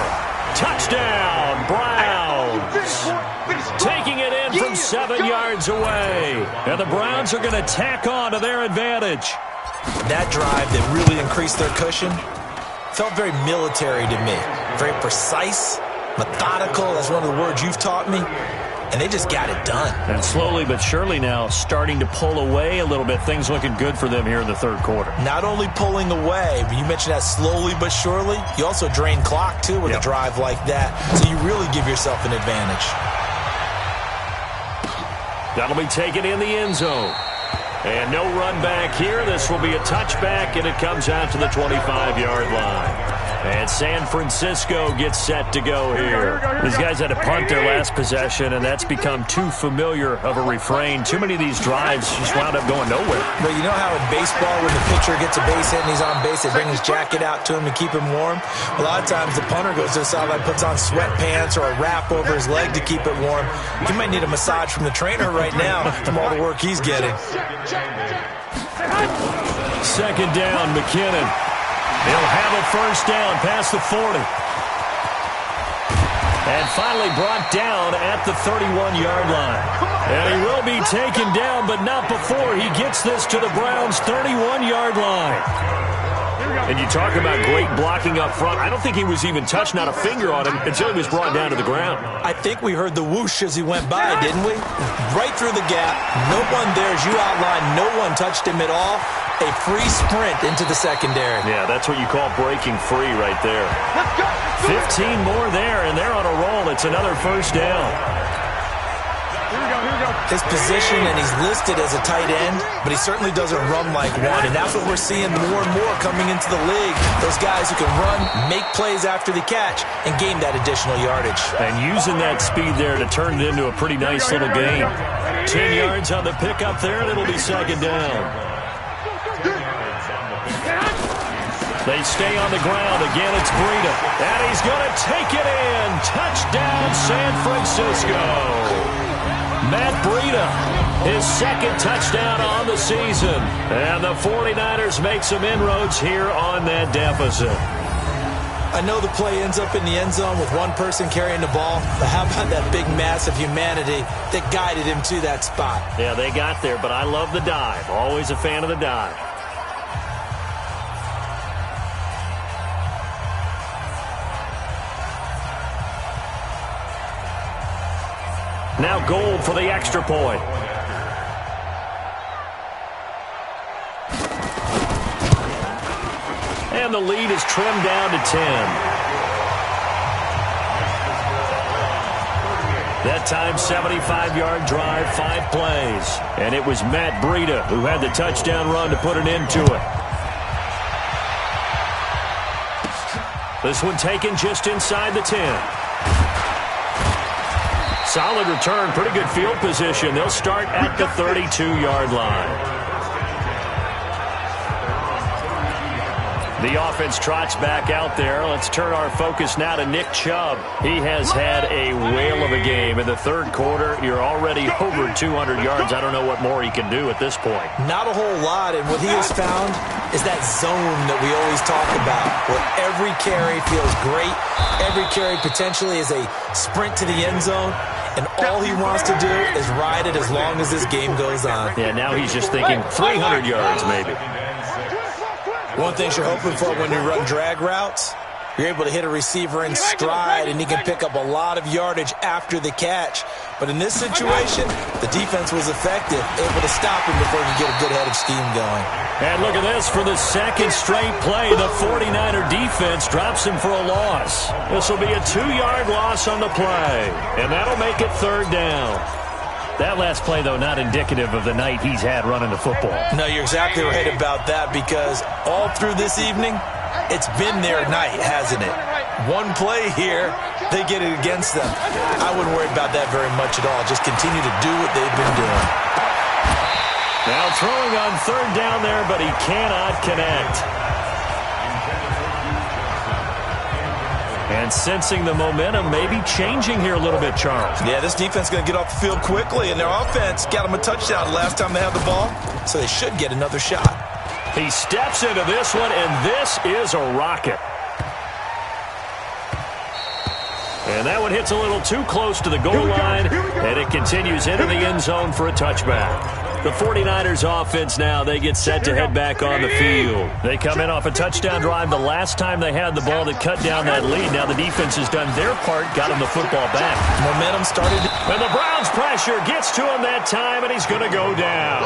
Touchdown, Browns. Taking it in from 7 yards away. And the Browns are going to tack on to their advantage. That drive that really increased their cushion felt very military to me. Very precise, methodical. That's one of the words you've taught me. And they just got it done. And slowly but surely now starting to pull away a little bit. Things looking good for them here in the 3rd quarter. Not only pulling away, but you mentioned that slowly but surely. You also drain clock, too, with a drive like that. So you really give yourself an advantage. That'll be taken in the end zone. And no run back here. This will be a touchback, and it comes out to the 25-yard line. And San Francisco gets set to go here. These guys had to punt their last possession, and that's become too familiar of a refrain. Too many of these drives just wound up going nowhere. But you know how in baseball, when the pitcher gets a base hit and he's on base, they bring his jacket out to him to keep him warm? A lot of times the punter goes to the sideline, puts on sweatpants or a wrap over his leg to keep it warm. He might need a massage from the trainer right now from all the work he's getting. Second down, McKinnon. He'll have a first down past the 40. And finally brought down at the 31-yard line. And he will be taken down, but not before he gets this to the Browns' 31-yard line. And you talk about great blocking up front. I don't think he was even touched, not a finger on him, until he was brought down to the ground. I think we heard the whoosh as he went by, didn't we? Right through the gap. No one there, as you outlined, no one touched him at all. A free sprint into the secondary. Yeah, that's what you call breaking free right there. 15 more there, and they're on a roll. It's another first down. His position, and he's listed as a tight end, but he certainly doesn't run like one, and that's what we're seeing more and more coming into the league. Those guys who can run, make plays after the catch, and gain that additional yardage. And using that speed there to turn it into a pretty nice little game. 10 yards on the pickup there, and it'll be second down. They stay on the ground. Again, it's Breida. And he's going to take it in. Touchdown, San Francisco. Matt Breida, his second touchdown on the season. And the 49ers make some inroads here on that deficit. I know the play ends up in the end zone with one person carrying the ball, but how about that big mass of humanity that guided him to that spot? Yeah, they got there, but I love the dive. Always a fan of the dive. Now Gold for the extra point. And the lead is trimmed down to 10. That time, 75-yard drive, 5 plays. And it was Matt Breida who had the touchdown run to put an end to it. This one taken just inside the 10. Solid return, pretty good field position. They'll start at the 32-yard line. The offense trots back out there. Let's turn our focus now to Nick Chubb. He has had a whale of a game. In the third quarter, you're already over 200 yards. I don't know what more he can do at this point. Not a whole lot, and what he has found is that zone that we always talk about, where every carry feels great. Every carry potentially is a sprint to the end zone. And all he wants to do is ride it as long as this game goes on. Yeah, now he's just thinking 300 yards maybe. One thing you're hoping for when you run drag routes, you're able to hit a receiver in stride, and he can pick up a lot of yardage after the catch. But in this situation, the defense was effective, able to stop him before he could get a good head of steam going. And look at this. For the second straight play, the 49er defense drops him for a loss. This will be a 2-yard loss on the play, and that'll make it third down. That last play, though, not indicative of the night he's had running the football. No, you're exactly right about that, because all through this evening, it's been their night, hasn't it? One play here, they get it against them. I wouldn't worry about that very much at all. Just continue to do what they've been doing. Now throwing on third down there, but he cannot connect. And sensing the momentum maybe changing here a little bit, Charles. Yeah, this defense is going to get off the field quickly, and their offense got them a touchdown last time they had the ball, so they should get another shot. He steps into this one, and this is a rocket. And that one hits a little too close to the goal line, and it continues into the end zone for a touchback. The 49ers offense now, they get set to head back on the field. They come in off a touchdown drive the last time they had the ball that cut down that lead. Now the defense has done their part, got him the football back. Momentum started. And the Browns pressure gets to him that time, and he's going to go down.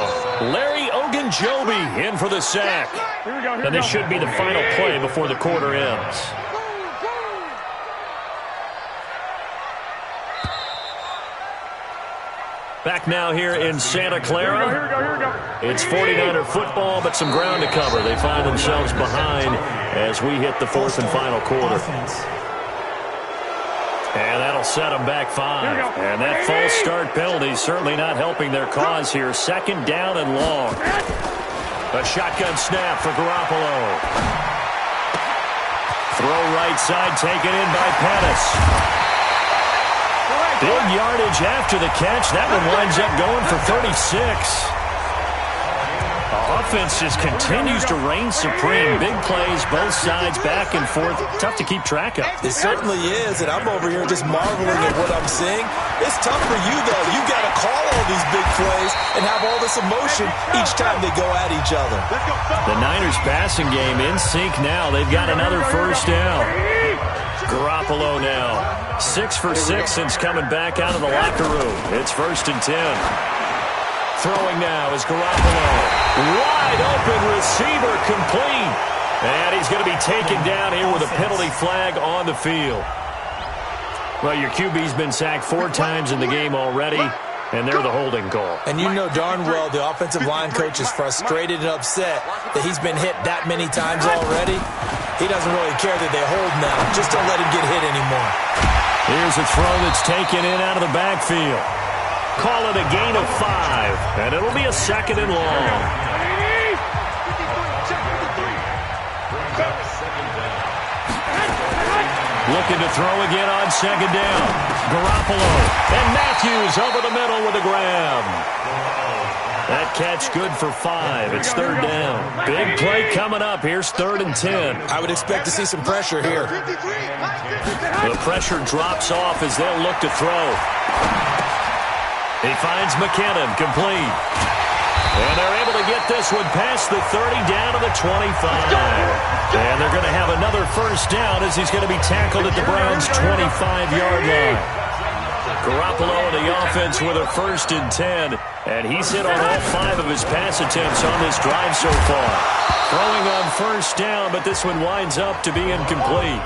Larry Ogunjobi in for the sack. And this should be the final play before the quarter ends. Back now here in Santa Clara. It's 49er football, but some ground to cover. They find themselves behind as we hit the fourth and final quarter. And that'll set them back 5. And that false start penalty is certainly not helping their cause here. Second down and long. A shotgun snap for Garoppolo. Throw right side, taken in by Pettis. Big yardage after the catch. That one winds up going for 36. The offense just continues to reign supreme. Big plays, both sides, back and forth. Tough to keep track of. It certainly is, and I'm over here just marveling at what I'm seeing. It's tough for you, though. You got to call all these big plays and have all this emotion each time they go at each other. The Niners passing game in sync now. They've got another first down. Garoppolo now. 6 for 6 since coming back out of the locker room. It's 1st and 10. Throwing now is Garoppolo. Wide open receiver, complete. And he's going to be taken down here with a penalty flag on the field. Well, your QB's been sacked 4 times in the game already, and they're the holding call. And you know darn well the offensive line coach is frustrated and upset that he's been hit that many times already. He doesn't really care that they hold now. Just don't let him get hit anymore. Here's a throw that's taken in out of the backfield. Call it a gain of 5, and it'll be a 2nd and long. Looking to throw again on 2nd down. Garoppolo and Matthews over the middle with a grab. That catch good for 5. It's 3rd down. Big play coming up. Here's 3rd and 10. I would expect to see some pressure here. The pressure drops off as they'll look to throw. He finds McKinnon, complete. And they're able to get this one past the 30 down to the 25. And they're going to have another first down as he's going to be tackled at the Browns' 25-yard line. Garoppolo and the offense with a 1st and 10. And he's hit on all 5 of his pass attempts on this drive so far. Throwing on 1st down, but this one winds up to be incomplete.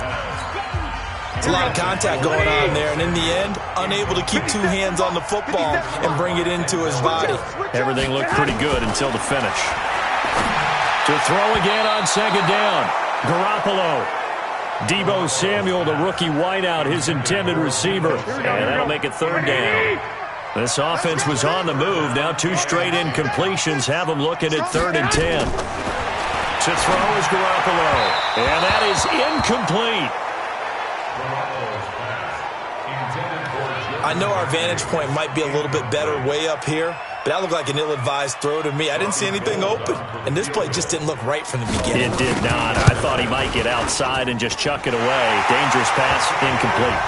It's a lot of contact going on there, and in the end, unable to keep 2 hands on the football and bring it into his body. Everything looked pretty good until the finish. To throw again on 2nd down. Garoppolo. Deebo Samuel, the rookie wideout, his intended receiver. And that'll make it 3rd down. This offense was on the move. Now 2 straight incompletions have them looking at 3rd and 10. To throw is Garoppolo. And that is incomplete. I know our vantage point might be a little bit better way up here, but that looked like an ill-advised throw to me. I didn't see anything open, and this play just didn't look right from the beginning. It did not. I thought he might get outside and just chuck it away. Dangerous pass, incomplete.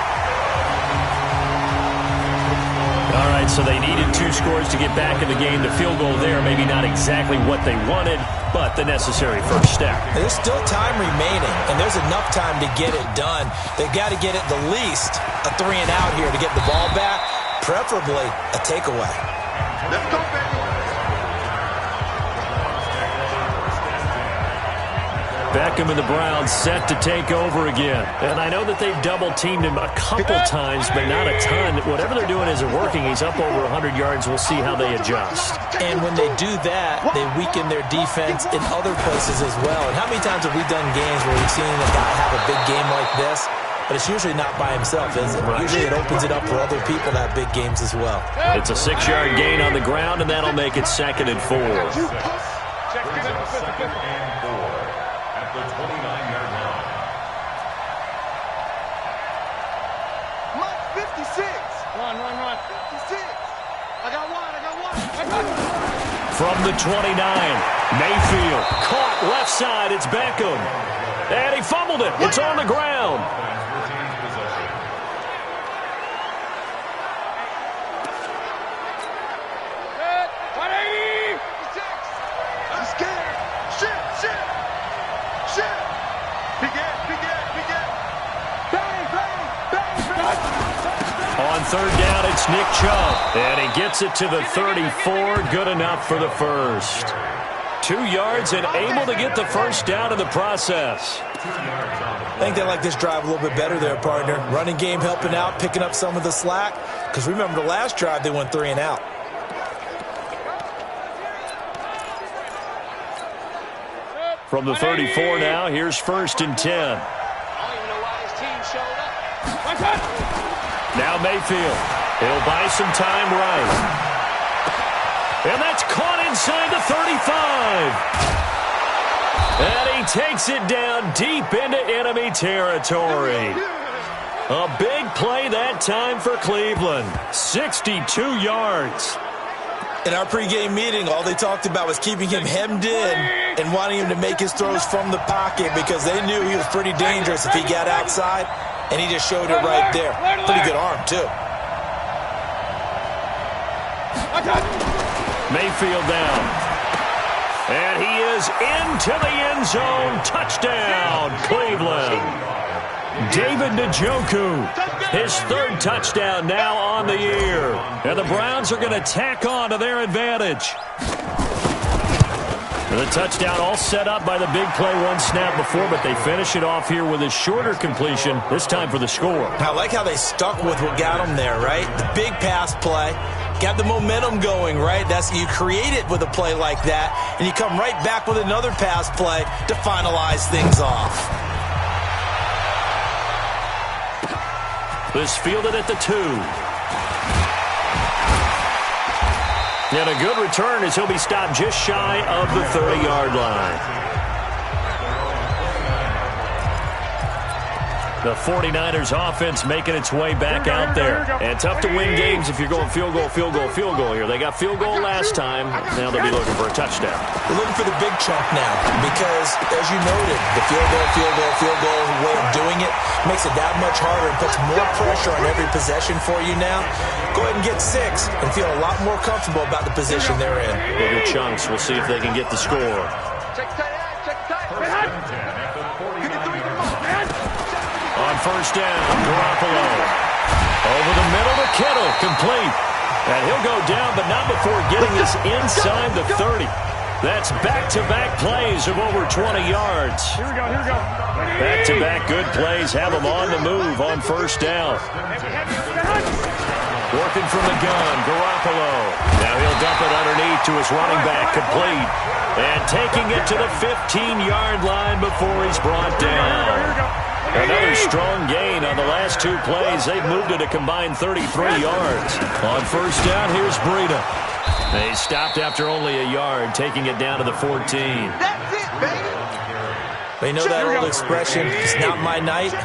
All right, so they needed 2 scores to get back in the game. The field goal there, maybe not exactly what they wanted, but the necessary first step. There's still time remaining, and there's enough time to get it done. They've got to get at the least a 3 and out here to get the ball back, preferably a takeaway. Let's go, baby. Beckham and the Browns set to take over again. And I know that they've double-teamed him a couple times, but not a ton. Whatever they're doing isn't working. He's up over 100 yards. We'll see how they adjust. And when they do that, they weaken their defense in other places as well. And how many times have we done games where we've seen a guy have a big game like this? But it's usually not by himself, is it? Usually it opens it up for other people to have big games as well. It's a 6-yard gain on the ground, and that'll make it 2nd and 4. At the 29-yard line. Mike, 56. Run. 56. I got one. From the 29, Mayfield caught left side. It's Beckham. And he fumbled it. It's on the ground. On 3rd down, it's Nick Chubb. And he gets it to the 34. Good enough for the first. 2 yards and able to get the first down in the process. I think they like this drive a little bit better there, partner. Running game helping out, picking up some of the slack. Because remember, the last drive, they went 3 and out. From the 34 now, here's 1st and 10. I don't even know why his team showed up. Now Mayfield. He'll buy some time right. And that's caught inside the 35. And he takes it down deep into enemy territory. A big play that time for Cleveland. 62 yards. In our pregame meeting, all they talked about was keeping him hemmed in and wanting him to make his throws from the pocket because they knew he was pretty dangerous if he got outside, and he just showed it right there. Pretty good arm, too. Mayfield down. And he is into the end zone. Touchdown, Cleveland. David Njoku, his 3rd touchdown now on the year. And the Browns are going to tack on to their advantage. And the touchdown all set up by the big play one snap before, but they finish it off here with a shorter completion, this time for the score. I like how they stuck with what got them there, right? The big pass play. Got the momentum going, right? That's you create it with a play like that, and you come right back with another pass play to finalize things off. This fielded at the 2. And a good return as he'll be stopped just shy of the 30-yard line. The 49ers offense making its way back out there. And tough to win games if you're going field goal here. They got field goal last time. Now they'll be looking for a touchdown. They're looking for the big chunk now because, as you noted, the field goal way of doing it makes it that much harder and puts more pressure on every possession for you now. Go ahead and get 6 and feel a lot more comfortable about the position they're in. Bigger chunks. We'll see if they can get the score. On 1st down, Garoppolo. Over the middle to Kittle, complete. And he'll go down, but not before getting this inside the 30. That's back-to-back plays of over 20 yards. Here we go. Back-to-back good plays have them on the move on 1st down. Working from the gun, Garoppolo. Now he'll dump it underneath to his running back, complete. And taking it to the 15-yard line before he's brought down. Another strong gain on the last 2 plays. They've moved it a combined 33 yards. On 1st down, here's Breida. They stopped after only a yard, taking it down to the 14. That's it, baby. They know that old expression, it's not my night.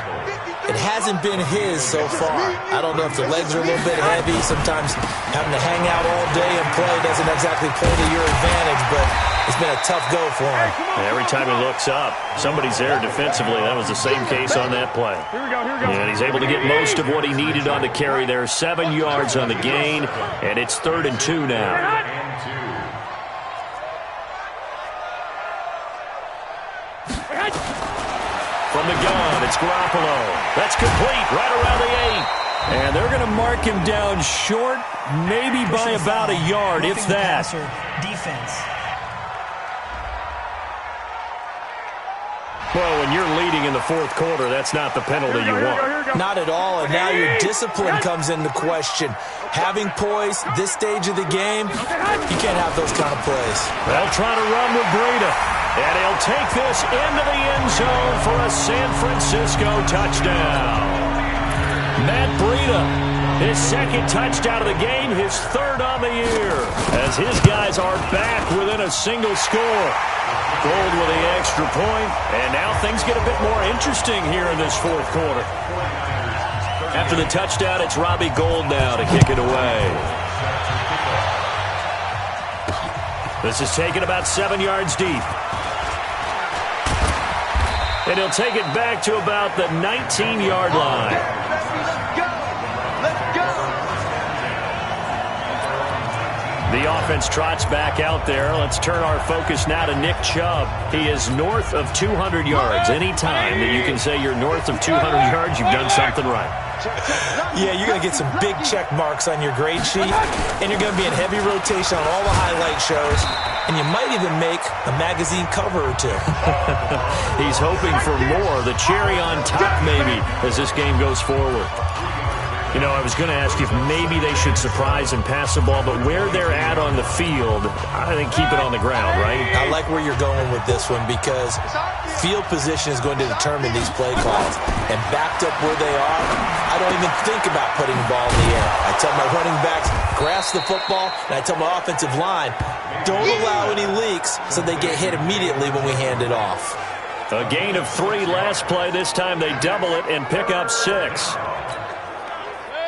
It hasn't been his so far. I don't know if the legs are a little bit heavy. Sometimes having to hang out all day and play doesn't exactly play to your advantage, but it's been a tough go for him. Every time he looks up, somebody's there defensively. That was the same case on that play. Here we go. And he's able to get most of what he needed on the carry there. 7 yards on the gain, and it's 3rd and 2 now. From the gun, it's Garoppolo. That's complete, right around the 8. And they're going to mark him down short, maybe by about a yard, if that. Defense. Well, when you're leading in the 4th quarter, that's not the penalty you want. Not at all, and now your discipline comes into question. Having poise this stage of the game, you can't have those kind of plays. They'll try to run with Breida, and he'll take this into the end zone for a San Francisco touchdown. Matt Breida, his 2nd touchdown of the game, his 3rd on the year, as his guys are back within a single score. Gold with the extra point, and now things get a bit more interesting here in this 4th quarter. After the touchdown, it's Robbie Gould now to kick it away. This is taken about 7 yards deep. And he'll take it back to about the 19-yard line. Let's go. The offense trots back out there. Let's turn our focus now to Nick Chubb. He is north of 200 yards. Any time that you can say you're north of 200 yards, you've done something right. Yeah, you're going to get some big check marks on your grade sheet, and you're going to be in heavy rotation on all the highlight shows, and you might even make a magazine cover or 2. He's hoping for more, the cherry on top maybe, as this game goes forward. You know, I was going to ask you if maybe they should surprise and pass the ball, but where they're at on the field, I think keep it on the ground, right? I like where you're going with this one because field position is going to determine these play calls. And backed up where they are, I don't even think about putting the ball in the air. I tell my running backs, grasp the football, and I tell my offensive line, don't allow any leaks so they get hit immediately when we hand it off. A gain of 3 last play. This time they double it and pick up 6.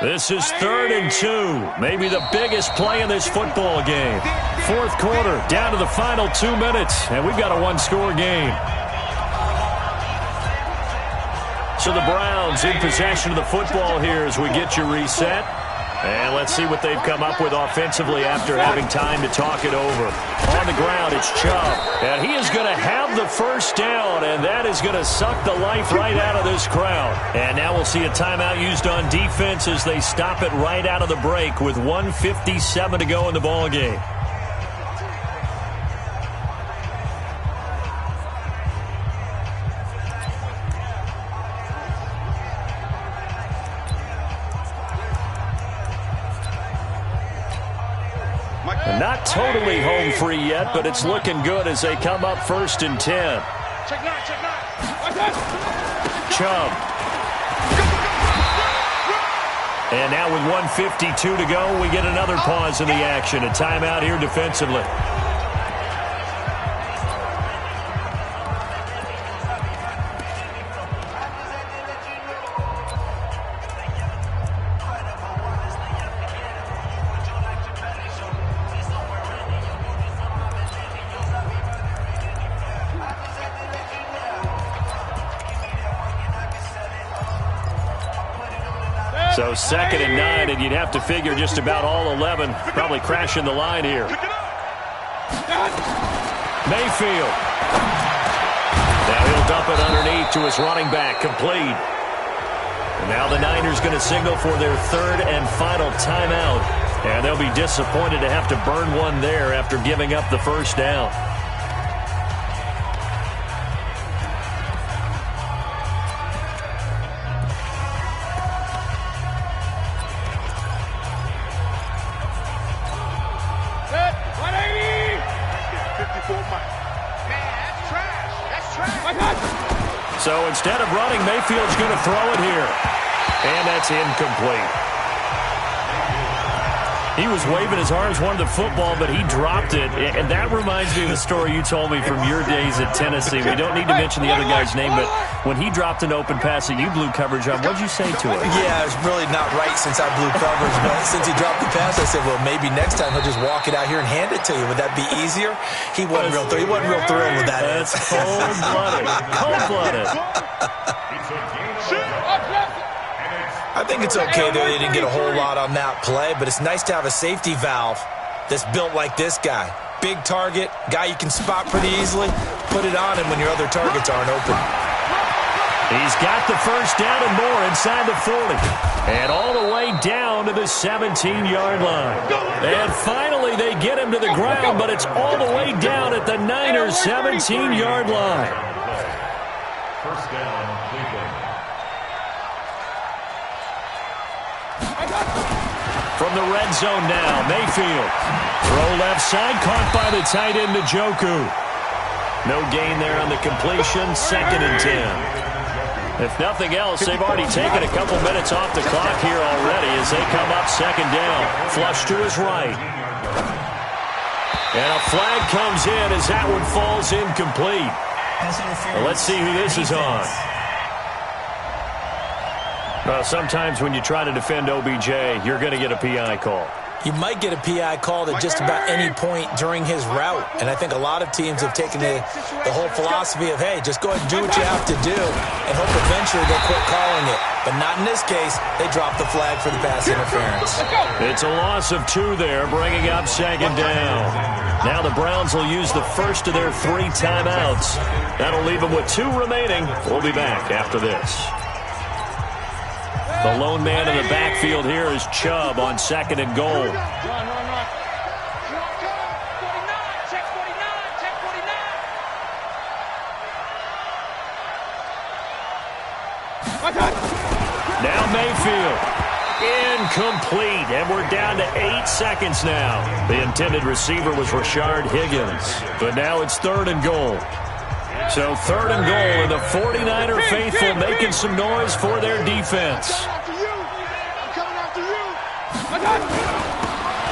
This is 3rd and 2. Maybe the biggest play in this football game. 4th quarter, down to the final 2 minutes, and we've got a 1-score game. So the Browns in possession of the football here as we get you reset. And let's see what they've come up with offensively after having time to talk it over. On the ground, it's Chubb. And he is going to have the first down, and that is going to suck the life right out of this crowd. And now we'll see a timeout used on defense as they stop it right out of the break with 1:57 to go in the ball game. Not totally home free yet, but it's looking good as they come up 1st and 10. Chubb. And now with 1:52 to go, we get another pause in the action. A timeout here defensively. So 2nd and 9, and you'd have to figure just about all 11 probably crashing the line here. Mayfield. Now he'll dump it underneath to his running back, complete. And now the Niners going to signal for their 3rd and final timeout. And they'll be disappointed to have to burn one there after giving up the first down. So instead of running, Mayfield's going to throw it here. And that's incomplete. He was waving his arms, wanted the football, but he dropped it. And that reminds me of the story you told me from your days at Tennessee. We don't need to mention the other guy's name, but when he dropped an open pass that you blew coverage on, what'd you say to him? Yeah, it's really not right since I blew coverage, but since he dropped the pass, I said, well, maybe next time he'll just walk it out here and hand it to you. Would that be easier? He wasn't real thrilled with that. That's cold-blooded. Cold-blooded. I think it's okay, though. They didn't get a whole lot on that play, but it's nice to have a safety valve that's built like this guy. Big target, guy you can spot pretty easily. Put it on him when your other targets aren't open. He's got the first down and more inside the 40. And all the way down to the 17-yard line. And finally they get him to the ground, but it's all the way down at the Niners' 17-yard line. First down, Cleveland. From the red zone now, Mayfield. Throw left side, caught by the tight end, Njoku. No gain there on the completion, 2nd and 10. If nothing else, they've already taken a couple minutes off the clock here already as they come up 2nd down. Flush to his right. And a flag comes in as that one falls incomplete. Well, let's see who this is on. Well, sometimes when you try to defend OBJ, you're going to get a PI call. You might get a PI called at just about any point during his route. And I think a lot of teams have taken the whole philosophy of, hey, just go ahead and do what you have to do and hope eventually they'll quit calling it. But not in this case. They dropped the flag for the pass interference. It's a loss of 2 there, bringing up 2nd down. Now the Browns will use the first of their 3 timeouts. That'll leave them with 2 remaining. We'll be back after this. The lone man in the backfield here is Chubb on 2nd and goal. Now Mayfield. Incomplete, and we're down to 8 seconds now. The intended receiver was Rashard Higgins, but now it's 3rd and goal. So 3rd and goal, and the 49er faithful making some noise for their defense.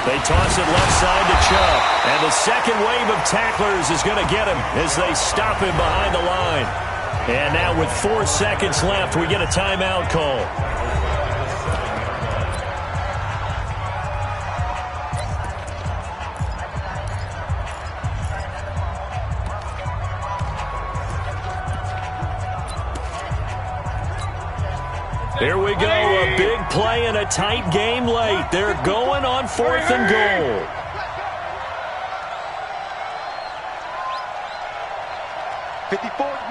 They toss it left side to Chubb, and the second wave of tacklers is going to get him as they stop him behind the line. And now with 4 seconds left, we get a timeout call. Here we go, a big play and a tight game late. They're going on 4th and goal.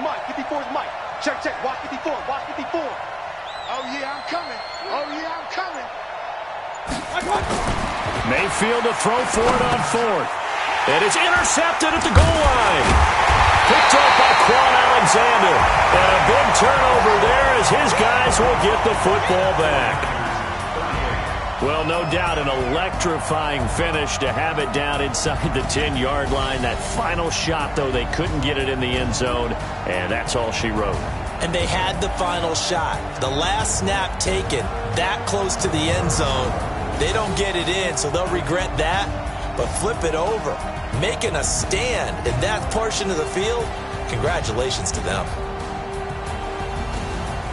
Mike. 54's Mike. Check. Watch 54. Oh, yeah, I'm coming. Mayfield to throw for it on 4th. And it's intercepted at the goal line. Picked up by Quan Alexander. And a big turnover there as his guys will get the football back. Well, no doubt an electrifying finish to have it down inside the 10-yard line. That final shot, though, they couldn't get it in the end zone, and that's all she wrote. And they had the final shot. The last snap taken that close to the end zone. They don't get it in, so they'll regret that. But flip it over. Making a stand in that portion of the field, congratulations to them.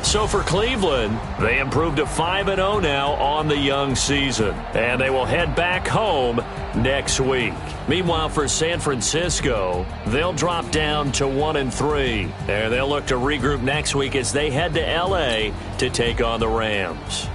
So for Cleveland, they improved to 5-0 now on the young season. And they will head back home next week. Meanwhile, for San Francisco, they'll drop down to 1-3. And they'll look to regroup next week as they head to L.A. to take on the Rams.